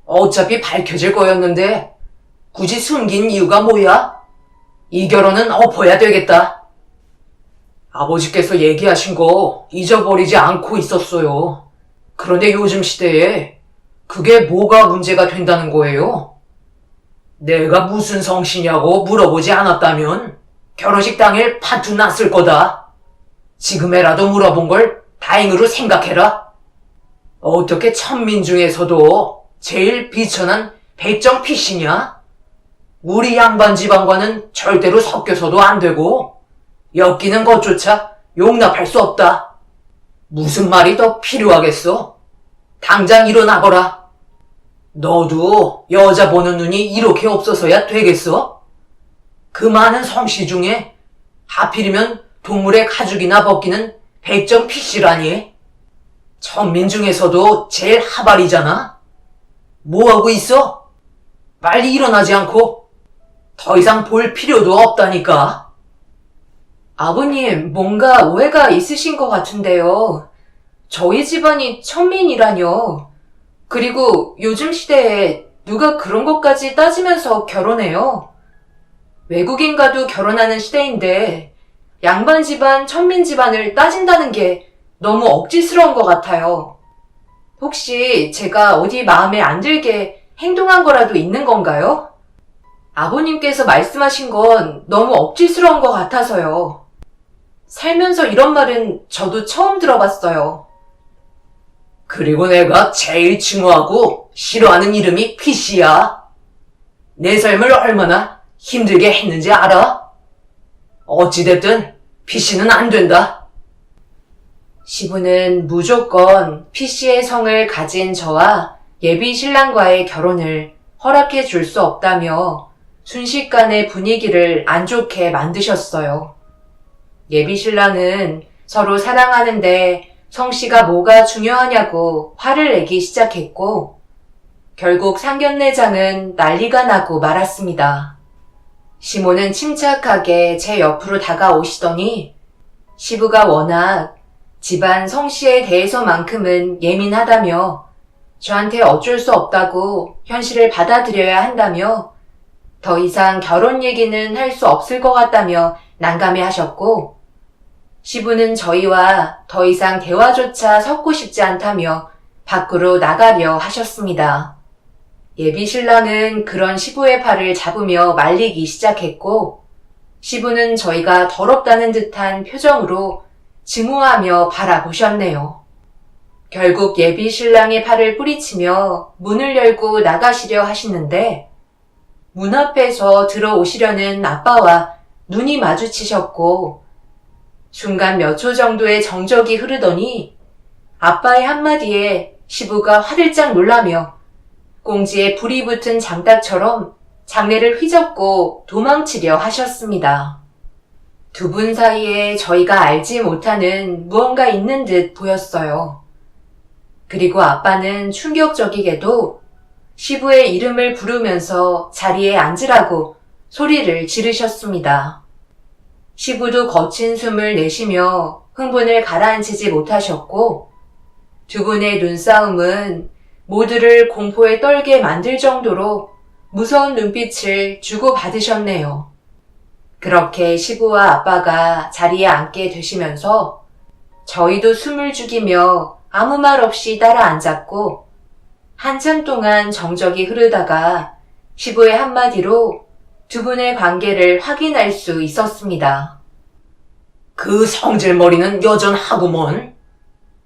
어차피 밝혀질 거였는데 굳이 숨긴 이유가 뭐야? 이 결혼은 엎어야 되겠다. 아버지께서 얘기하신 거 잊어버리지 않고 있었어요. 그런데 요즘 시대에 그게 뭐가 문제가 된다는 거예요? 내가 무슨 성씨냐고 물어보지 않았다면 결혼식 당일 파투 났을 거다. 지금에라도 물어본 걸 다행으로 생각해라. 어떻게 천민 중에서도 제일 비천한 백정 피씨냐? 우리 양반 집안과는 절대로 섞여서도 안 되고 엮이는 것조차 용납할 수 없다. 무슨 말이 더 필요하겠어? 당장 일어나거라. 너도 여자 보는 눈이 이렇게 없어서야 되겠어? 그 많은 성씨 중에 하필이면 동물의 가죽이나 벗기는 백정 피씨라니. 천민 중에서도 제일 하발이잖아. 뭐하고 있어? 빨리 일어나지 않고 더 이상 볼 필요도 없다니까.
아버님, 뭔가 오해가 있으신 것 같은데요. 저희 집안이 천민이라뇨. 그리고 요즘 시대에 누가 그런 것까지 따지면서 결혼해요? 외국인과도 결혼하는 시대인데 양반 집안, 천민 집안을 따진다는 게 너무 억지스러운 것 같아요. 혹시 제가 어디 마음에 안 들게 행동한 거라도 있는 건가요? 아버님께서 말씀하신 건 너무 억지스러운 것 같아서요. 살면서 이런 말은 저도 처음 들어봤어요.
그리고 내가 제일 증오하고 싫어하는 이름이 피씨야. 내 삶을 얼마나 힘들게 했는지 알아? 어찌됐든 피씨는 안 된다.
시부는 무조건 피씨의 성을 가진 저와 예비 신랑과의 결혼을 허락해 줄 수 없다며 순식간에 분위기를 안 좋게 만드셨어요. 예비 신랑은 서로 사랑하는데 성씨가 뭐가 중요하냐고 화를 내기 시작했고 결국 상견례장은 난리가 나고 말았습니다. 시모는 침착하게 제 옆으로 다가오시더니 시부가 워낙 집안 성씨에 대해서만큼은 예민하다며 저한테 어쩔 수 없다고 현실을 받아들여야 한다며 더 이상 결혼 얘기는 할 수 없을 것 같다며 난감해 하셨고 시부는 저희와 더 이상 대화조차 섞고 싶지 않다며 밖으로 나가려 하셨습니다. 예비 신랑은 그런 시부의 팔을 잡으며 말리기 시작했고 시부는 저희가 더럽다는 듯한 표정으로 증오하며 바라보셨네요. 결국 예비 신랑의 팔을 뿌리치며 문을 열고 나가시려 하시는데 문 앞에서 들어오시려는 아빠와 눈이 마주치셨고 순간 몇 초 정도의 정적이 흐르더니 아빠의 한마디에 시부가 화들짝 놀라며 꽁지에 불이 붙은 장닭처럼 장례를 휘젓고 도망치려 하셨습니다. 두 분 사이에 저희가 알지 못하는 무언가 있는 듯 보였어요. 그리고 아빠는 충격적이게도 시부의 이름을 부르면서 자리에 앉으라고 소리를 지르셨습니다. 시부도 거친 숨을 내쉬며 흥분을 가라앉히지 못하셨고 두 분의 눈싸움은 모두를 공포에 떨게 만들 정도로 무서운 눈빛을 주고받으셨네요. 그렇게 시부와 아빠가 자리에 앉게 되시면서 저희도 숨을 죽이며 아무 말 없이 따라 앉았고 한참 동안 정적이 흐르다가 시부의 한마디로 두 분의 관계를 확인할 수 있었습니다.
그 성질머리는 여전하구먼.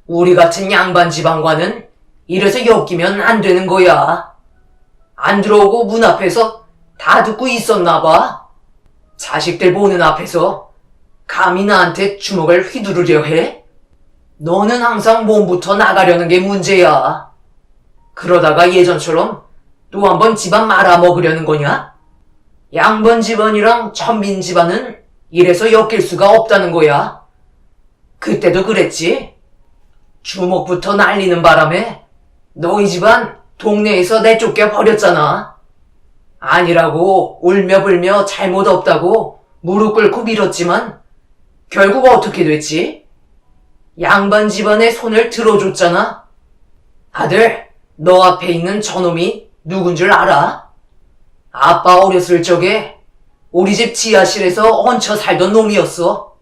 우리 같은 양반 집안과는 이래서 엮이면 안 되는 거야. 안 들어오고 문 앞에서 다 듣고 있었나 봐. 자식들 보는 앞에서 감히 나한테 주먹을 휘두르려 해? 너는 항상 몸부터 나가려는 게 문제야. 그러다가 예전처럼 또 한번 집안 말아먹으려는 거냐? 양반 집안이랑 천민 집안은 이래서 엮일 수가 없다는 거야. 그때도 그랬지? 주먹부터 날리는 바람에 너희 집안 동네에서 내쫓겨 버렸잖아. 아니라고 울며 불며 잘못 없다고 무릎 꿇고 빌었지만 결국 어떻게 됐지? 양반 집안의 손을 들어줬잖아. 아들, 너 앞에 있는 저놈이 누군 줄 알아? 아빠 어렸을 적에 우리 집 지하실에서 얹혀 살던 놈이었어.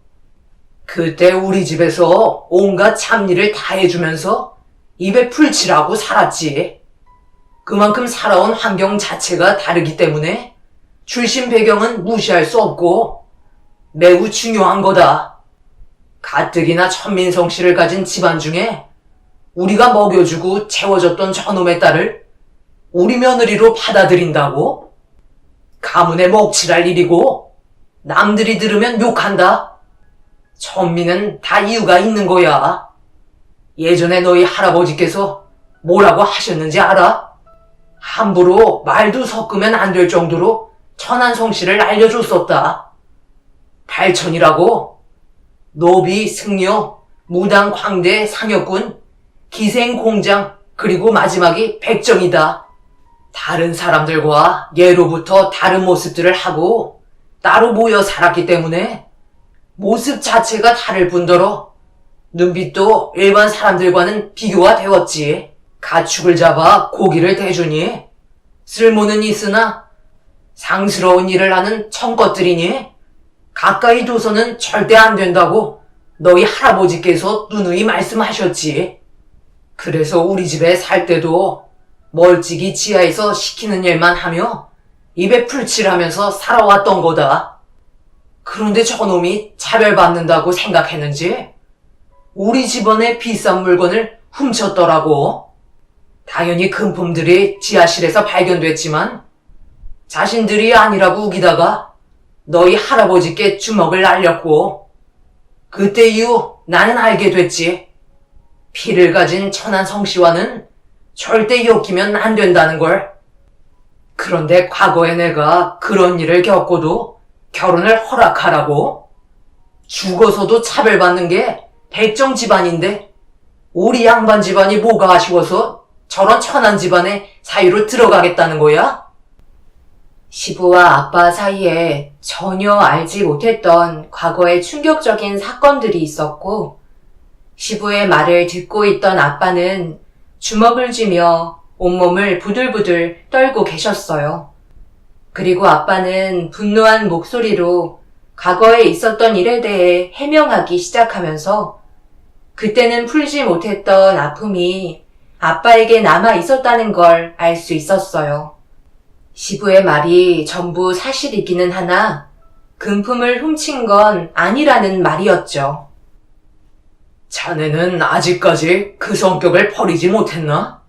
그때 우리 집에서 온갖 잡일을 다 해주면서 입에 풀칠하고 살았지. 그만큼 살아온 환경 자체가 다르기 때문에 출신 배경은 무시할 수 없고 매우 중요한 거다. 가뜩이나 천민성 씨를 가진 집안 중에 우리가 먹여주고 채워줬던 저놈의 딸을 우리 며느리로 받아들인다고? 가문에 먹칠할 일이고 남들이 들으면 욕한다. 천민은 다 이유가 있는 거야. 예전에 너희 할아버지께서 뭐라고 하셨는지 알아? 함부로 말도 섞으면 안 될 정도로 천한성 씨를 알려줬었다. 발천이라고 노비, 승려, 무당, 광대, 상여꾼, 기생, 공장, 그리고 마지막이 백정이다. 다른 사람들과 예로부터 다른 모습들을 하고 따로 모여 살았기 때문에 모습 자체가 다를 뿐더러 눈빛도 일반 사람들과는 비교가 되었지. 가축을 잡아 고기를 대주니 쓸모는 있으나 상스러운 일을 하는 청것들이니 가까이 둬서는 절대 안 된다고 너희 할아버지께서 누누이 말씀하셨지. 그래서 우리 집에 살 때도 멀찍이 지하에서 시키는 일만 하며 입에 풀칠하면서 살아왔던 거다. 그런데 저놈이 차별받는다고 생각했는지 우리 집안의 비싼 물건을 훔쳤더라고. 당연히 금품들이 지하실에서 발견됐지만 자신들이 아니라고 우기다가 너희 할아버지께 주먹을 날렸고 그때 이후 나는 알게 됐지. 피를 가진 천한성 씨와는 절대 엮이면 안 된다는 걸. 그런데 과거에 내가 그런 일을 겪고도 결혼을 허락하라고? 죽어서도 차별받는 게 백정 집안인데 우리 양반 집안이 뭐가 아쉬워서 저런 천한 집안에 사유로 들어가겠다는 거야?
시부와 아빠 사이에 전혀 알지 못했던 과거의 충격적인 사건들이 있었고, 시부의 말을 듣고 있던 아빠는 주먹을 쥐며 온몸을 부들부들 떨고 계셨어요. 그리고 아빠는 분노한 목소리로 과거에 있었던 일에 대해 해명하기 시작하면서 그때는 풀지 못했던 아픔이 아빠에게 남아 있었다는 걸 알 수 있었어요. 시부의 말이 전부 사실이기는 하나 금품을 훔친 건 아니라는 말이었죠.
자네는 아직까지 그 성격을 버리지 못했나?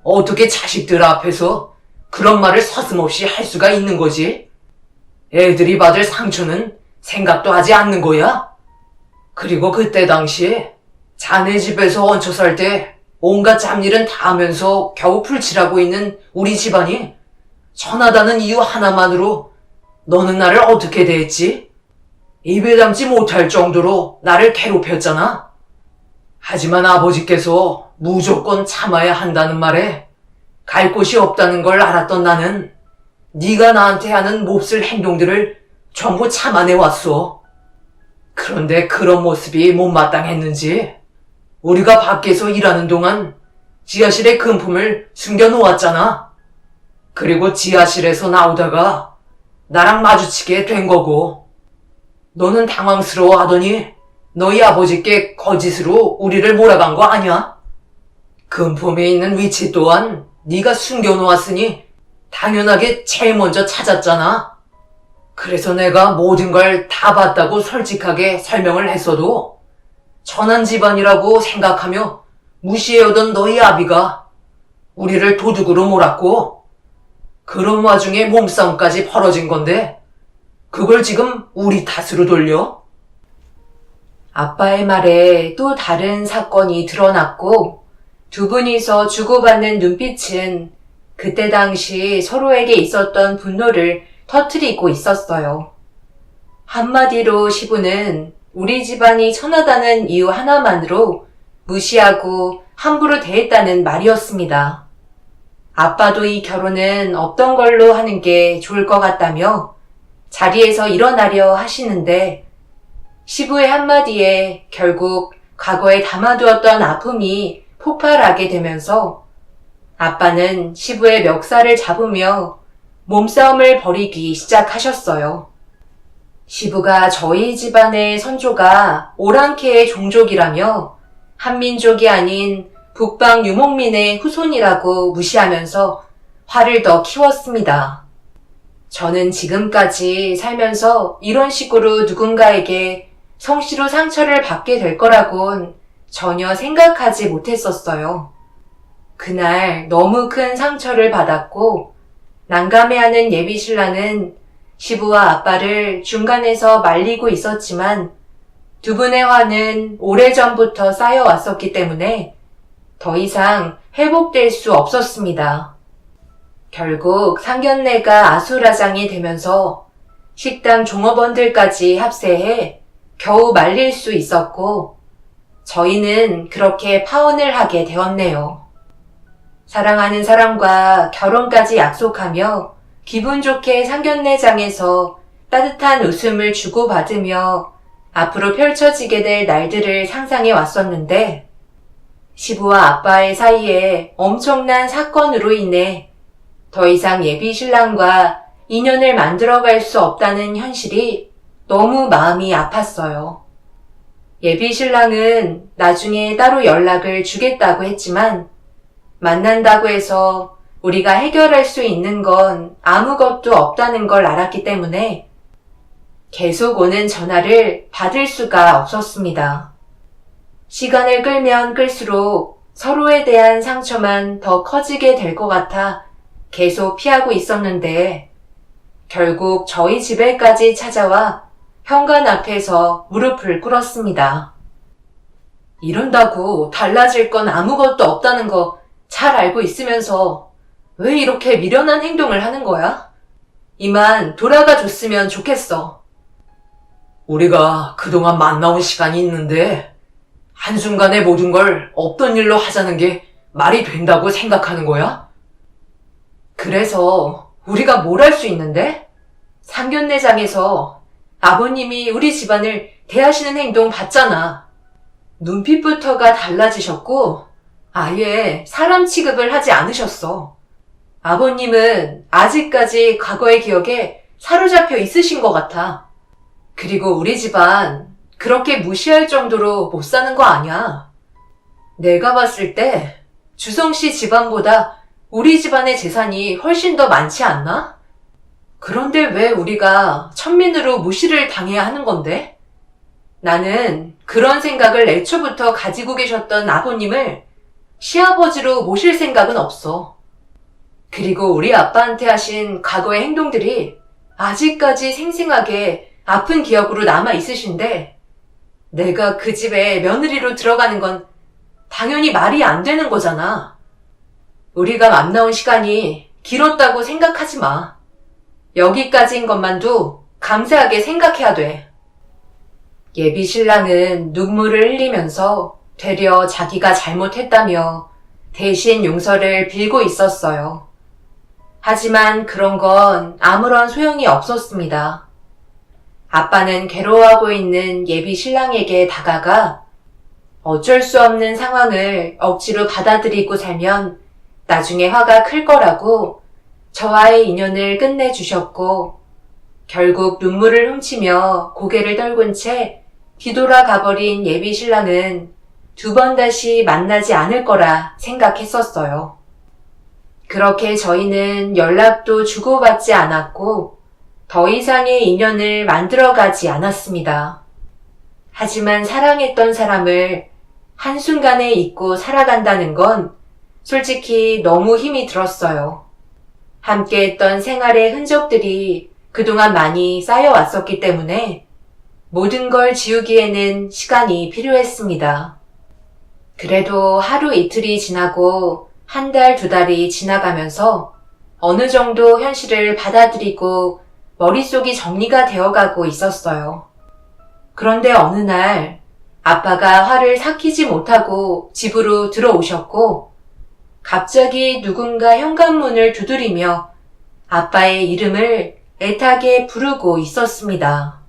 어떻게 자식들 앞에서 그런 말을 서슴없이 할 수가 있는 거지? 애들이 받을 상처는 생각도 하지 않는 거야? 그리고 그때 당시에 자네 집에서 얹혀 살 때 온갖 잡일은 다 하면서 겨우 풀칠하고 있는 우리 집안이 천하다는 이유 하나만으로 너는 나를 어떻게 대했지? 입에 담지 못할 정도로 나를 괴롭혔잖아. 하지만 아버지께서 무조건 참아야 한다는 말에 갈 곳이 없다는 걸 알았던 나는 네가 나한테 하는 몹쓸 행동들을 전부 참아내왔어. 그런데 그런 모습이 못마땅했는지 우리가 밖에서 일하는 동안 지하실에 금품을 숨겨놓았잖아. 그리고 지하실에서 나오다가 나랑 마주치게 된 거고, 너는 당황스러워 하더니 너희 아버지께 거짓으로 우리를 몰아간 거 아니야? 금품이 있는 위치 또한 네가 숨겨놓았으니 당연하게 제일 먼저 찾았잖아. 그래서 내가 모든 걸 다 봤다고 솔직하게 설명을 했어도 천한 집안이라고 생각하며 무시해오던 너희 아비가 우리를 도둑으로 몰았고, 그런 와중에 몸싸움까지 벌어진 건데 그걸 지금 우리 탓으로 돌려?
아빠의 말에 또 다른 사건이 드러났고, 두 분이서 주고받는 눈빛은 그때 당시 서로에게 있었던 분노를 터뜨리고 있었어요. 한마디로 시부는 우리 집안이 천하다는 이유 하나만으로 무시하고 함부로 대했다는 말이었습니다. 아빠도 이 결혼은 없던 걸로 하는 게 좋을 것 같다며 자리에서 일어나려 하시는데, 시부의 한마디에 결국 과거에 담아두었던 아픔이 폭발하게 되면서 아빠는 시부의 멱살을 잡으며 몸싸움을 벌이기 시작하셨어요. 시부가 저희 집안의 선조가 오랑캐의 종족이라며 한민족이 아닌 북방 유목민의 후손이라고 무시하면서 화를 더 키웠습니다. 저는 지금까지 살면서 이런 식으로 누군가에게 성씨로 상처를 받게 될 거라곤 전혀 생각하지 못했었어요. 그날 너무 큰 상처를 받았고 난감해하는 예비신랑은 시부와 아빠를 중간에서 말리고 있었지만 두 분의 화는 오래전부터 쌓여왔었기 때문에 더 이상 회복될 수 없었습니다. 결국 상견례가 아수라장이 되면서 식당 종업원들까지 합세해 겨우 말릴 수 있었고, 저희는 그렇게 파혼을 하게 되었네요. 사랑하는 사람과 결혼까지 약속하며 기분 좋게 상견례장에서 따뜻한 웃음을 주고받으며 앞으로 펼쳐지게 될 날들을 상상해 왔었는데, 시부와 아빠의 사이에 엄청난 사건으로 인해 더 이상 예비 신랑과 인연을 만들어갈 수 없다는 현실이 너무 마음이 아팠어요. 예비 신랑은 나중에 따로 연락을 주겠다고 했지만 만난다고 해서 우리가 해결할 수 있는 건 아무것도 없다는 걸 알았기 때문에 계속 오는 전화를 받을 수가 없었습니다. 시간을 끌면 끌수록 서로에 대한 상처만 더 커지게 될 것 같아 계속 피하고 있었는데, 결국 저희 집에까지 찾아와 현관 앞에서 무릎을 꿇었습니다. 이런다고 달라질 건 아무것도 없다는 거 잘 알고 있으면서 왜 이렇게 미련한 행동을 하는 거야? 이만 돌아가 줬으면 좋겠어.
우리가 그동안 만나온 시간이 있는데 한순간에 모든 걸 없던 일로 하자는 게 말이 된다고 생각하는 거야?
그래서 우리가 뭘 할 수 있는데? 상견례장에서 아버님이 우리 집안을 대하시는 행동 봤잖아. 눈빛부터가 달라지셨고 아예 사람 취급을 하지 않으셨어. 아버님은 아직까지 과거의 기억에 사로잡혀 있으신 것 같아. 그리고 우리 집안 그렇게 무시할 정도로 못 사는 거 아니야. 내가 봤을 때 주성 씨 집안보다 우리 집안의 재산이 훨씬 더 많지 않나? 그런데 왜 우리가 천민으로 무시를 당해야 하는 건데? 나는 그런 생각을 애초부터 가지고 계셨던 아버님을 시아버지로 모실 생각은 없어. 그리고 우리 아빠한테 하신 과거의 행동들이 아직까지 생생하게 아픈 기억으로 남아 있으신데 내가 그 집에 며느리로 들어가는 건 당연히 말이 안 되는 거잖아. 우리가 만나온 시간이 길었다고 생각하지 마. 여기까지인 것만도 감사하게 생각해야 돼. 예비 신랑은 눈물을 흘리면서 되려 자기가 잘못했다며 대신 용서를 빌고 있었어요. 하지만 그런 건 아무런 소용이 없었습니다. 아빠는 괴로워하고 있는 예비 신랑에게 다가가 어쩔 수 없는 상황을 억지로 받아들이고 살면 나중에 화가 클 거라고 저와의 인연을 끝내주셨고 결국 눈물을 훔치며 고개를 떨군 채 뒤돌아 가버린 예비 신랑은 두 번 다시 만나지 않을 거라 생각했었어요. 그렇게 저희는 연락도 주고받지 않았고 더 이상의 인연을 만들어가지 않았습니다. 하지만 사랑했던 사람을 한순간에 잊고 살아간다는 건 솔직히 너무 힘이 들었어요. 함께했던 생활의 흔적들이 그동안 많이 쌓여왔었기 때문에 모든 걸 지우기에는 시간이 필요했습니다. 그래도 하루 이틀이 지나고 한 달, 두 달이 지나가면서 어느 정도 현실을 받아들이고 머릿속이 정리가 되어가고 있었어요. 그런데 어느 날 아빠가 화를 삭히지 못하고 집으로 들어오셨고 갑자기 누군가 현관문을 두드리며 아빠의 이름을 애타게 부르고 있었습니다.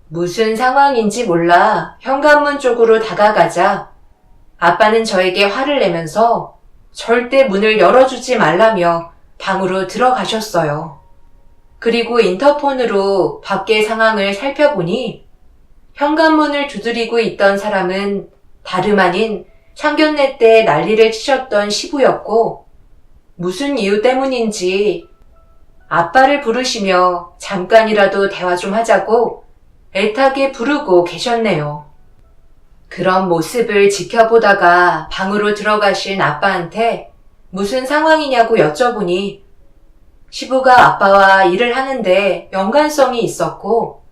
무슨 상황인지 몰라 현관문 쪽으로 다가가자 아빠는 저에게 화를 내면서 절대 문을 열어주지 말라며 방으로 들어가셨어요. 그리고 인터폰으로 밖의 상황을 살펴보니 현관문을 두드리고 있던 사람은 다름 아닌 상견례 때 난리를 치셨던 시부였고 무슨 이유 때문인지 아빠를 부르시며 잠깐이라도 대화 좀 하자고 애타게 부르고 계셨네요. 그런 모습을 지켜보다가 방으로 들어가신 아빠한테 무슨 상황이냐고 여쭤보니 시부가 아빠와 일을 하는데 연관성이 있었고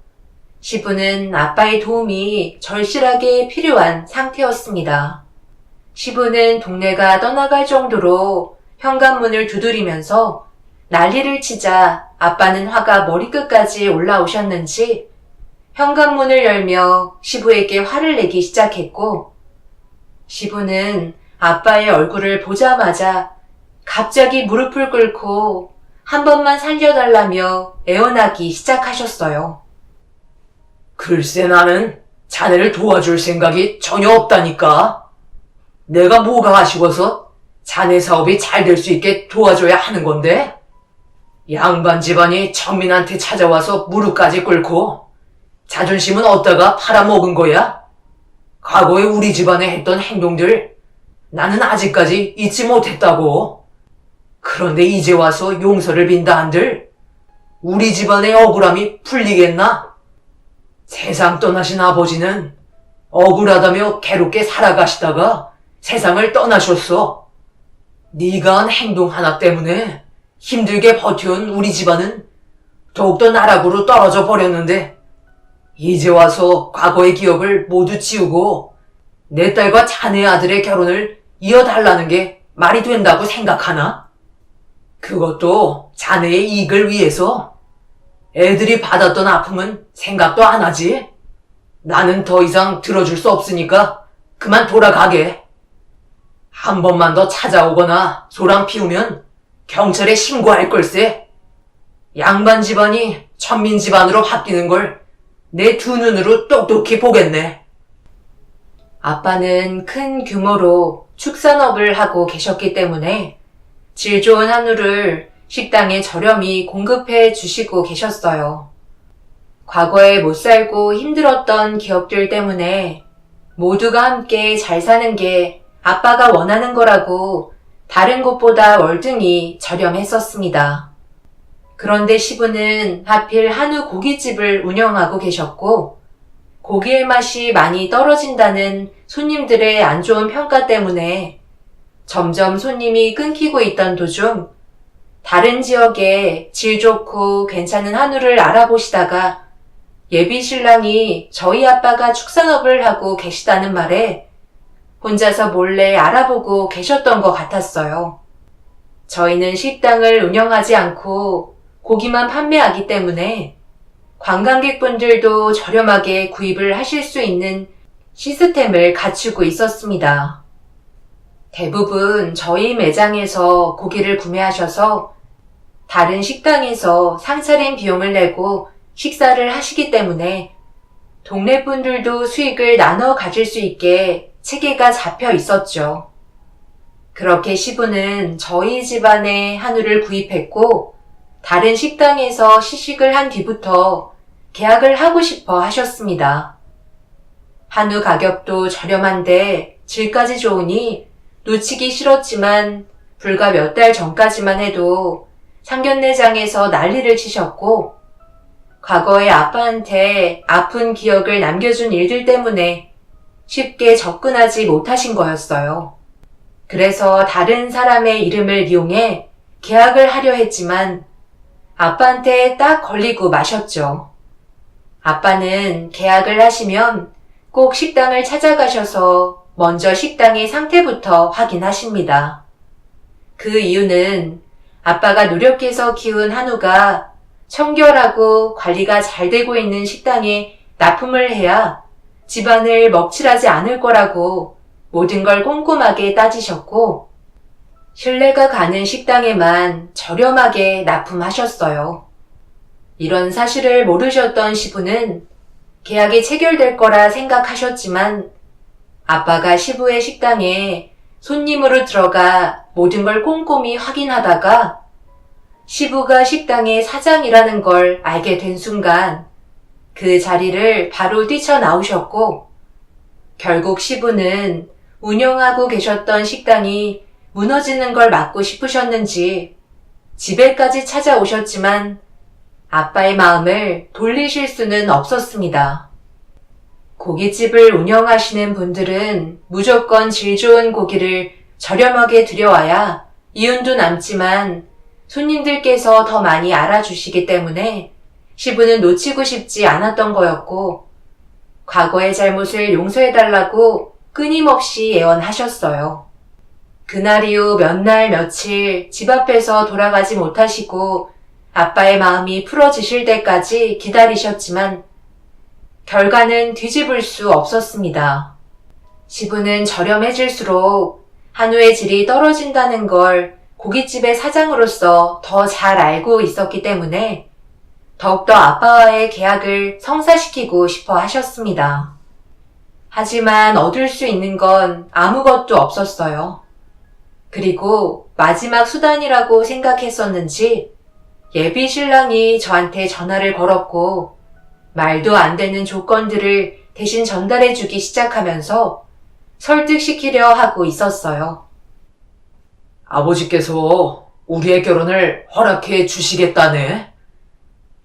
시부는 아빠의 도움이 절실하게 필요한 상태였습니다. 시부는 동네가 떠나갈 정도로 현관문을 두드리면서 난리를 치자 아빠는 화가 머리끝까지 올라오셨는지 현관문을 열며 시부에게 화를 내기 시작했고 시부는 아빠의 얼굴을 보자마자 갑자기 무릎을 꿇고 한 번만 살려달라며 애원하기 시작하셨어요.
글쎄 나는 자네를 도와줄 생각이 전혀 없다니까. 내가 뭐가 아쉬워서 자네 사업이 잘 될 수 있게 도와줘야 하는 건데? 양반 집안이 천민한테 찾아와서 무릎까지 꿇고 자존심은 어디다가 팔아먹은 거야? 과거에 우리 집안에 했던 행동들 나는 아직까지 잊지 못했다고. 그런데 이제 와서 용서를 빈다 한들 우리 집안의 억울함이 풀리겠나? 세상 떠나신 아버지는 억울하다며 괴롭게 살아가시다가 세상을 떠나셨어. 네가 한 행동 하나 때문에 힘들게 버텨온 우리 집안은 더욱더 나락으로 떨어져 버렸는데 이제 와서 과거의 기억을 모두 지우고 내 딸과 자네 아들의 결혼을 이어달라는 게 말이 된다고 생각하나? 그것도 자네의 이익을 위해서. 애들이 받았던 아픔은 생각도 안 하지. 나는 더 이상 들어줄 수 없으니까 그만 돌아가게. 한 번만 더 찾아오거나 소랑 피우면 경찰에 신고할 걸세. 양반 집안이 천민 집안으로 바뀌는 걸 내 두 눈으로 똑똑히 보겠네.
아빠는 큰 규모로 축산업을 하고 계셨기 때문에 질 좋은 한우를 식당에 저렴히 공급해 주시고 계셨어요. 과거에 못 살고 힘들었던 기억들 때문에 모두가 함께 잘 사는 게 아빠가 원하는 거라고 다른 곳보다 월등히 저렴했었습니다. 그런데 시부는 하필 한우 고깃집을 운영하고 계셨고 고기의 맛이 많이 떨어진다는 손님들의 안 좋은 평가 때문에 점점 손님이 끊기고 있던 도중 다른 지역에 질 좋고 괜찮은 한우를 알아보시다가 예비 신랑이 저희 아빠가 축산업을 하고 계시다는 말에 혼자서 몰래 알아보고 계셨던 것 같았어요. 저희는 식당을 운영하지 않고 고기만 판매하기 때문에 관광객분들도 저렴하게 구입을 하실 수 있는 시스템을 갖추고 있었습니다. 대부분 저희 매장에서 고기를 구매하셔서 다른 식당에서 상차림 비용을 내고 식사를 하시기 때문에 동네 분들도 수익을 나눠 가질 수 있게 체계가 잡혀 있었죠. 그렇게 시부는 저희 집안에 한우를 구입했고 다른 식당에서 시식을 한 뒤부터 계약을 하고 싶어 하셨습니다. 한우 가격도 저렴한데 질까지 좋으니 놓치기 싫었지만 불과 몇 달 전까지만 해도 상견례장에서 난리를 치셨고 과거에 아빠한테 아픈 기억을 남겨준 일들 때문에 쉽게 접근하지 못하신 거였어요. 그래서 다른 사람의 이름을 이용해 계약을 하려 했지만 아빠한테 딱 걸리고 마셨죠. 아빠는 계약을 하시면 꼭 식당을 찾아가셔서 먼저 식당의 상태부터 확인하십니다. 그 이유는 아빠가 노력해서 키운 한우가 청결하고 관리가 잘 되고 있는 식당에 납품을 해야 집안을 먹칠하지 않을 거라고 모든 걸 꼼꼼하게 따지셨고 신뢰가 가는 식당에만 저렴하게 납품하셨어요. 이런 사실을 모르셨던 시부는 계약이 체결될 거라 생각하셨지만 아빠가 시부의 식당에 손님으로 들어가 모든 걸 꼼꼼히 확인하다가 시부가 식당의 사장이라는 걸 알게 된 순간 그 자리를 바로 뛰쳐나오셨고 결국 시부는 운영하고 계셨던 식당이 무너지는 걸 막고 싶으셨는지 집에까지 찾아오셨지만 아빠의 마음을 돌리실 수는 없었습니다. 고깃집을 운영하시는 분들은 무조건 질 좋은 고기를 저렴하게 들여와야 이윤도 남지만 손님들께서 더 많이 알아주시기 때문에 시부는 놓치고 싶지 않았던 거였고 과거의 잘못을 용서해달라고 끊임없이 애원하셨어요. 그날 이후 몇 날 며칠 집 앞에서 돌아가지 못하시고 아빠의 마음이 풀어지실 때까지 기다리셨지만 결과는 뒤집을 수 없었습니다. 시부는 저렴해질수록 한우의 질이 떨어진다는 걸 고깃집의 사장으로서 더 잘 알고 있었기 때문에 더욱더 아빠와의 계약을 성사시키고 싶어 하셨습니다. 하지만 얻을 수 있는 건 아무것도 없었어요. 그리고 마지막 수단이라고 생각했었는지 예비 신랑이 저한테 전화를 걸었고 말도 안 되는 조건들을 대신 전달해주기 시작하면서 설득시키려 하고 있었어요.
아버지께서 우리의 결혼을 허락해 주시겠다네.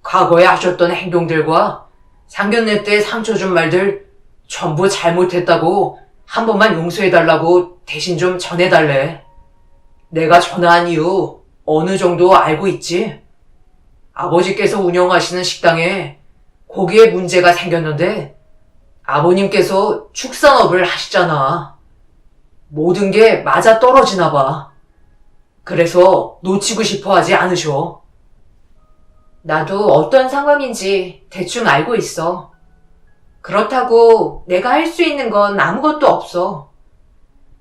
과거에 하셨던 행동들과 상견례 때 상처 준 말들 전부 잘못했다고 한 번만 용서해달라고 대신 좀 전해달래. 내가 전화한 이유 어느 정도 알고 있지? 아버지께서 운영하시는 식당에 고기에 문제가 생겼는데 아버님께서 축산업을 하시잖아. 모든 게 맞아 떨어지나 봐. 그래서 놓치고 싶어 하지 않으셔.
나도 어떤 상황인지 대충 알고 있어. 그렇다고 내가 할 수 있는 건 아무것도 없어.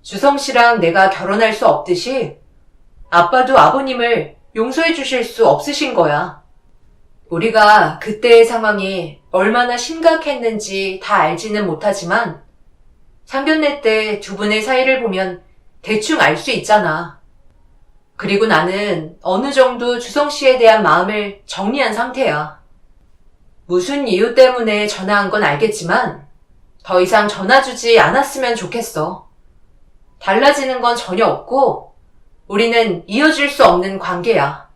주성 씨랑 내가 결혼할 수 없듯이 아빠도 아버님을 용서해 주실 수 없으신 거야. 우리가 그때의 상황이 얼마나 심각했는지 다 알지는 못하지만 상견례 때 두 분의 사이를 보면 대충 알 수 있잖아. 그리고 나는 어느 정도 주성 씨에 대한 마음을 정리한 상태야. 무슨 이유 때문에 전화한 건 알겠지만 더 이상 전화 주지 않았으면 좋겠어. 달라지는 건 전혀 없고 우리는 이어질 수 없는 관계야.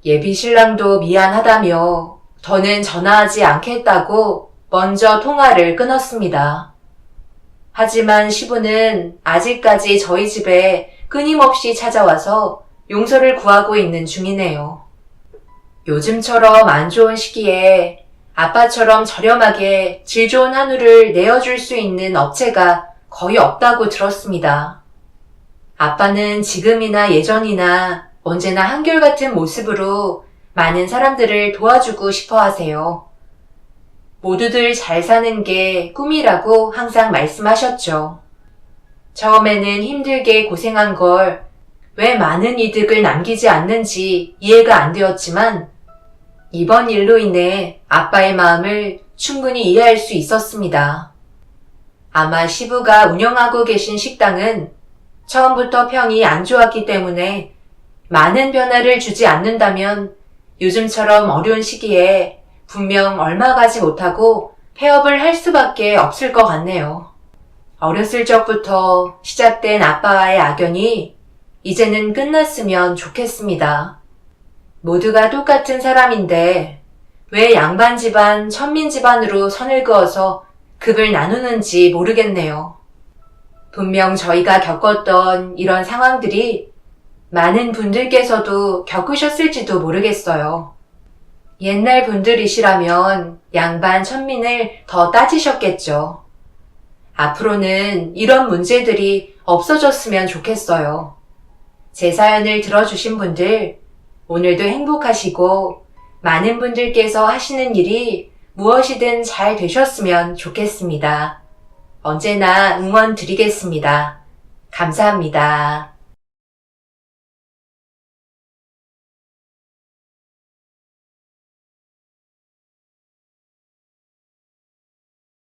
예비 신랑도 미안하다며 더는 전화하지 않겠다고 먼저 통화를 끊었습니다. 하지만 시부는 아직까지 저희 집에 끊임없이 찾아와서 용서를 구하고 있는 중이네요. 요즘처럼 안 좋은 시기에 아빠처럼 저렴하게 질 좋은 한우를 내어줄 수 있는 업체가 거의 없다고 들었습니다. 아빠는 지금이나 예전이나 언제나 한결같은 모습으로 많은 사람들을 도와주고 싶어 하세요. 모두들 잘 사는 게 꿈이라고 항상 말씀하셨죠. 처음에는 힘들게 고생한 걸 왜 많은 이득을 남기지 않는지 이해가 안 되었지만 이번 일로 인해 아빠의 마음을 충분히 이해할 수 있었습니다. 아마 시부가 운영하고 계신 식당은 처음부터 평이 안 좋았기 때문에 많은 변화를 주지 않는다면 요즘처럼 어려운 시기에 분명 얼마 가지 못하고 폐업을 할 수밖에 없을 것 같네요. 어렸을 적부터 시작된 아빠와의 악연이 이제는 끝났으면 좋겠습니다. 모두가 똑같은 사람인데 왜 양반 집안, 천민 집안으로 선을 그어서 급을 나누는지 모르겠네요. 분명 저희가 겪었던 이런 상황들이 많은 분들께서도 겪으셨을지도 모르겠어요. 옛날 분들이시라면 양반, 천민을 더 따지셨겠죠. 앞으로는 이런 문제들이 없어졌으면 좋겠어요. 제 사연을 들어주신 분들, 오늘도 행복하시고 많은 분들께서 하시는 일이 무엇이든 잘 되셨으면 좋겠습니다. 언제나 응원 드리겠습니다. 감사합니다.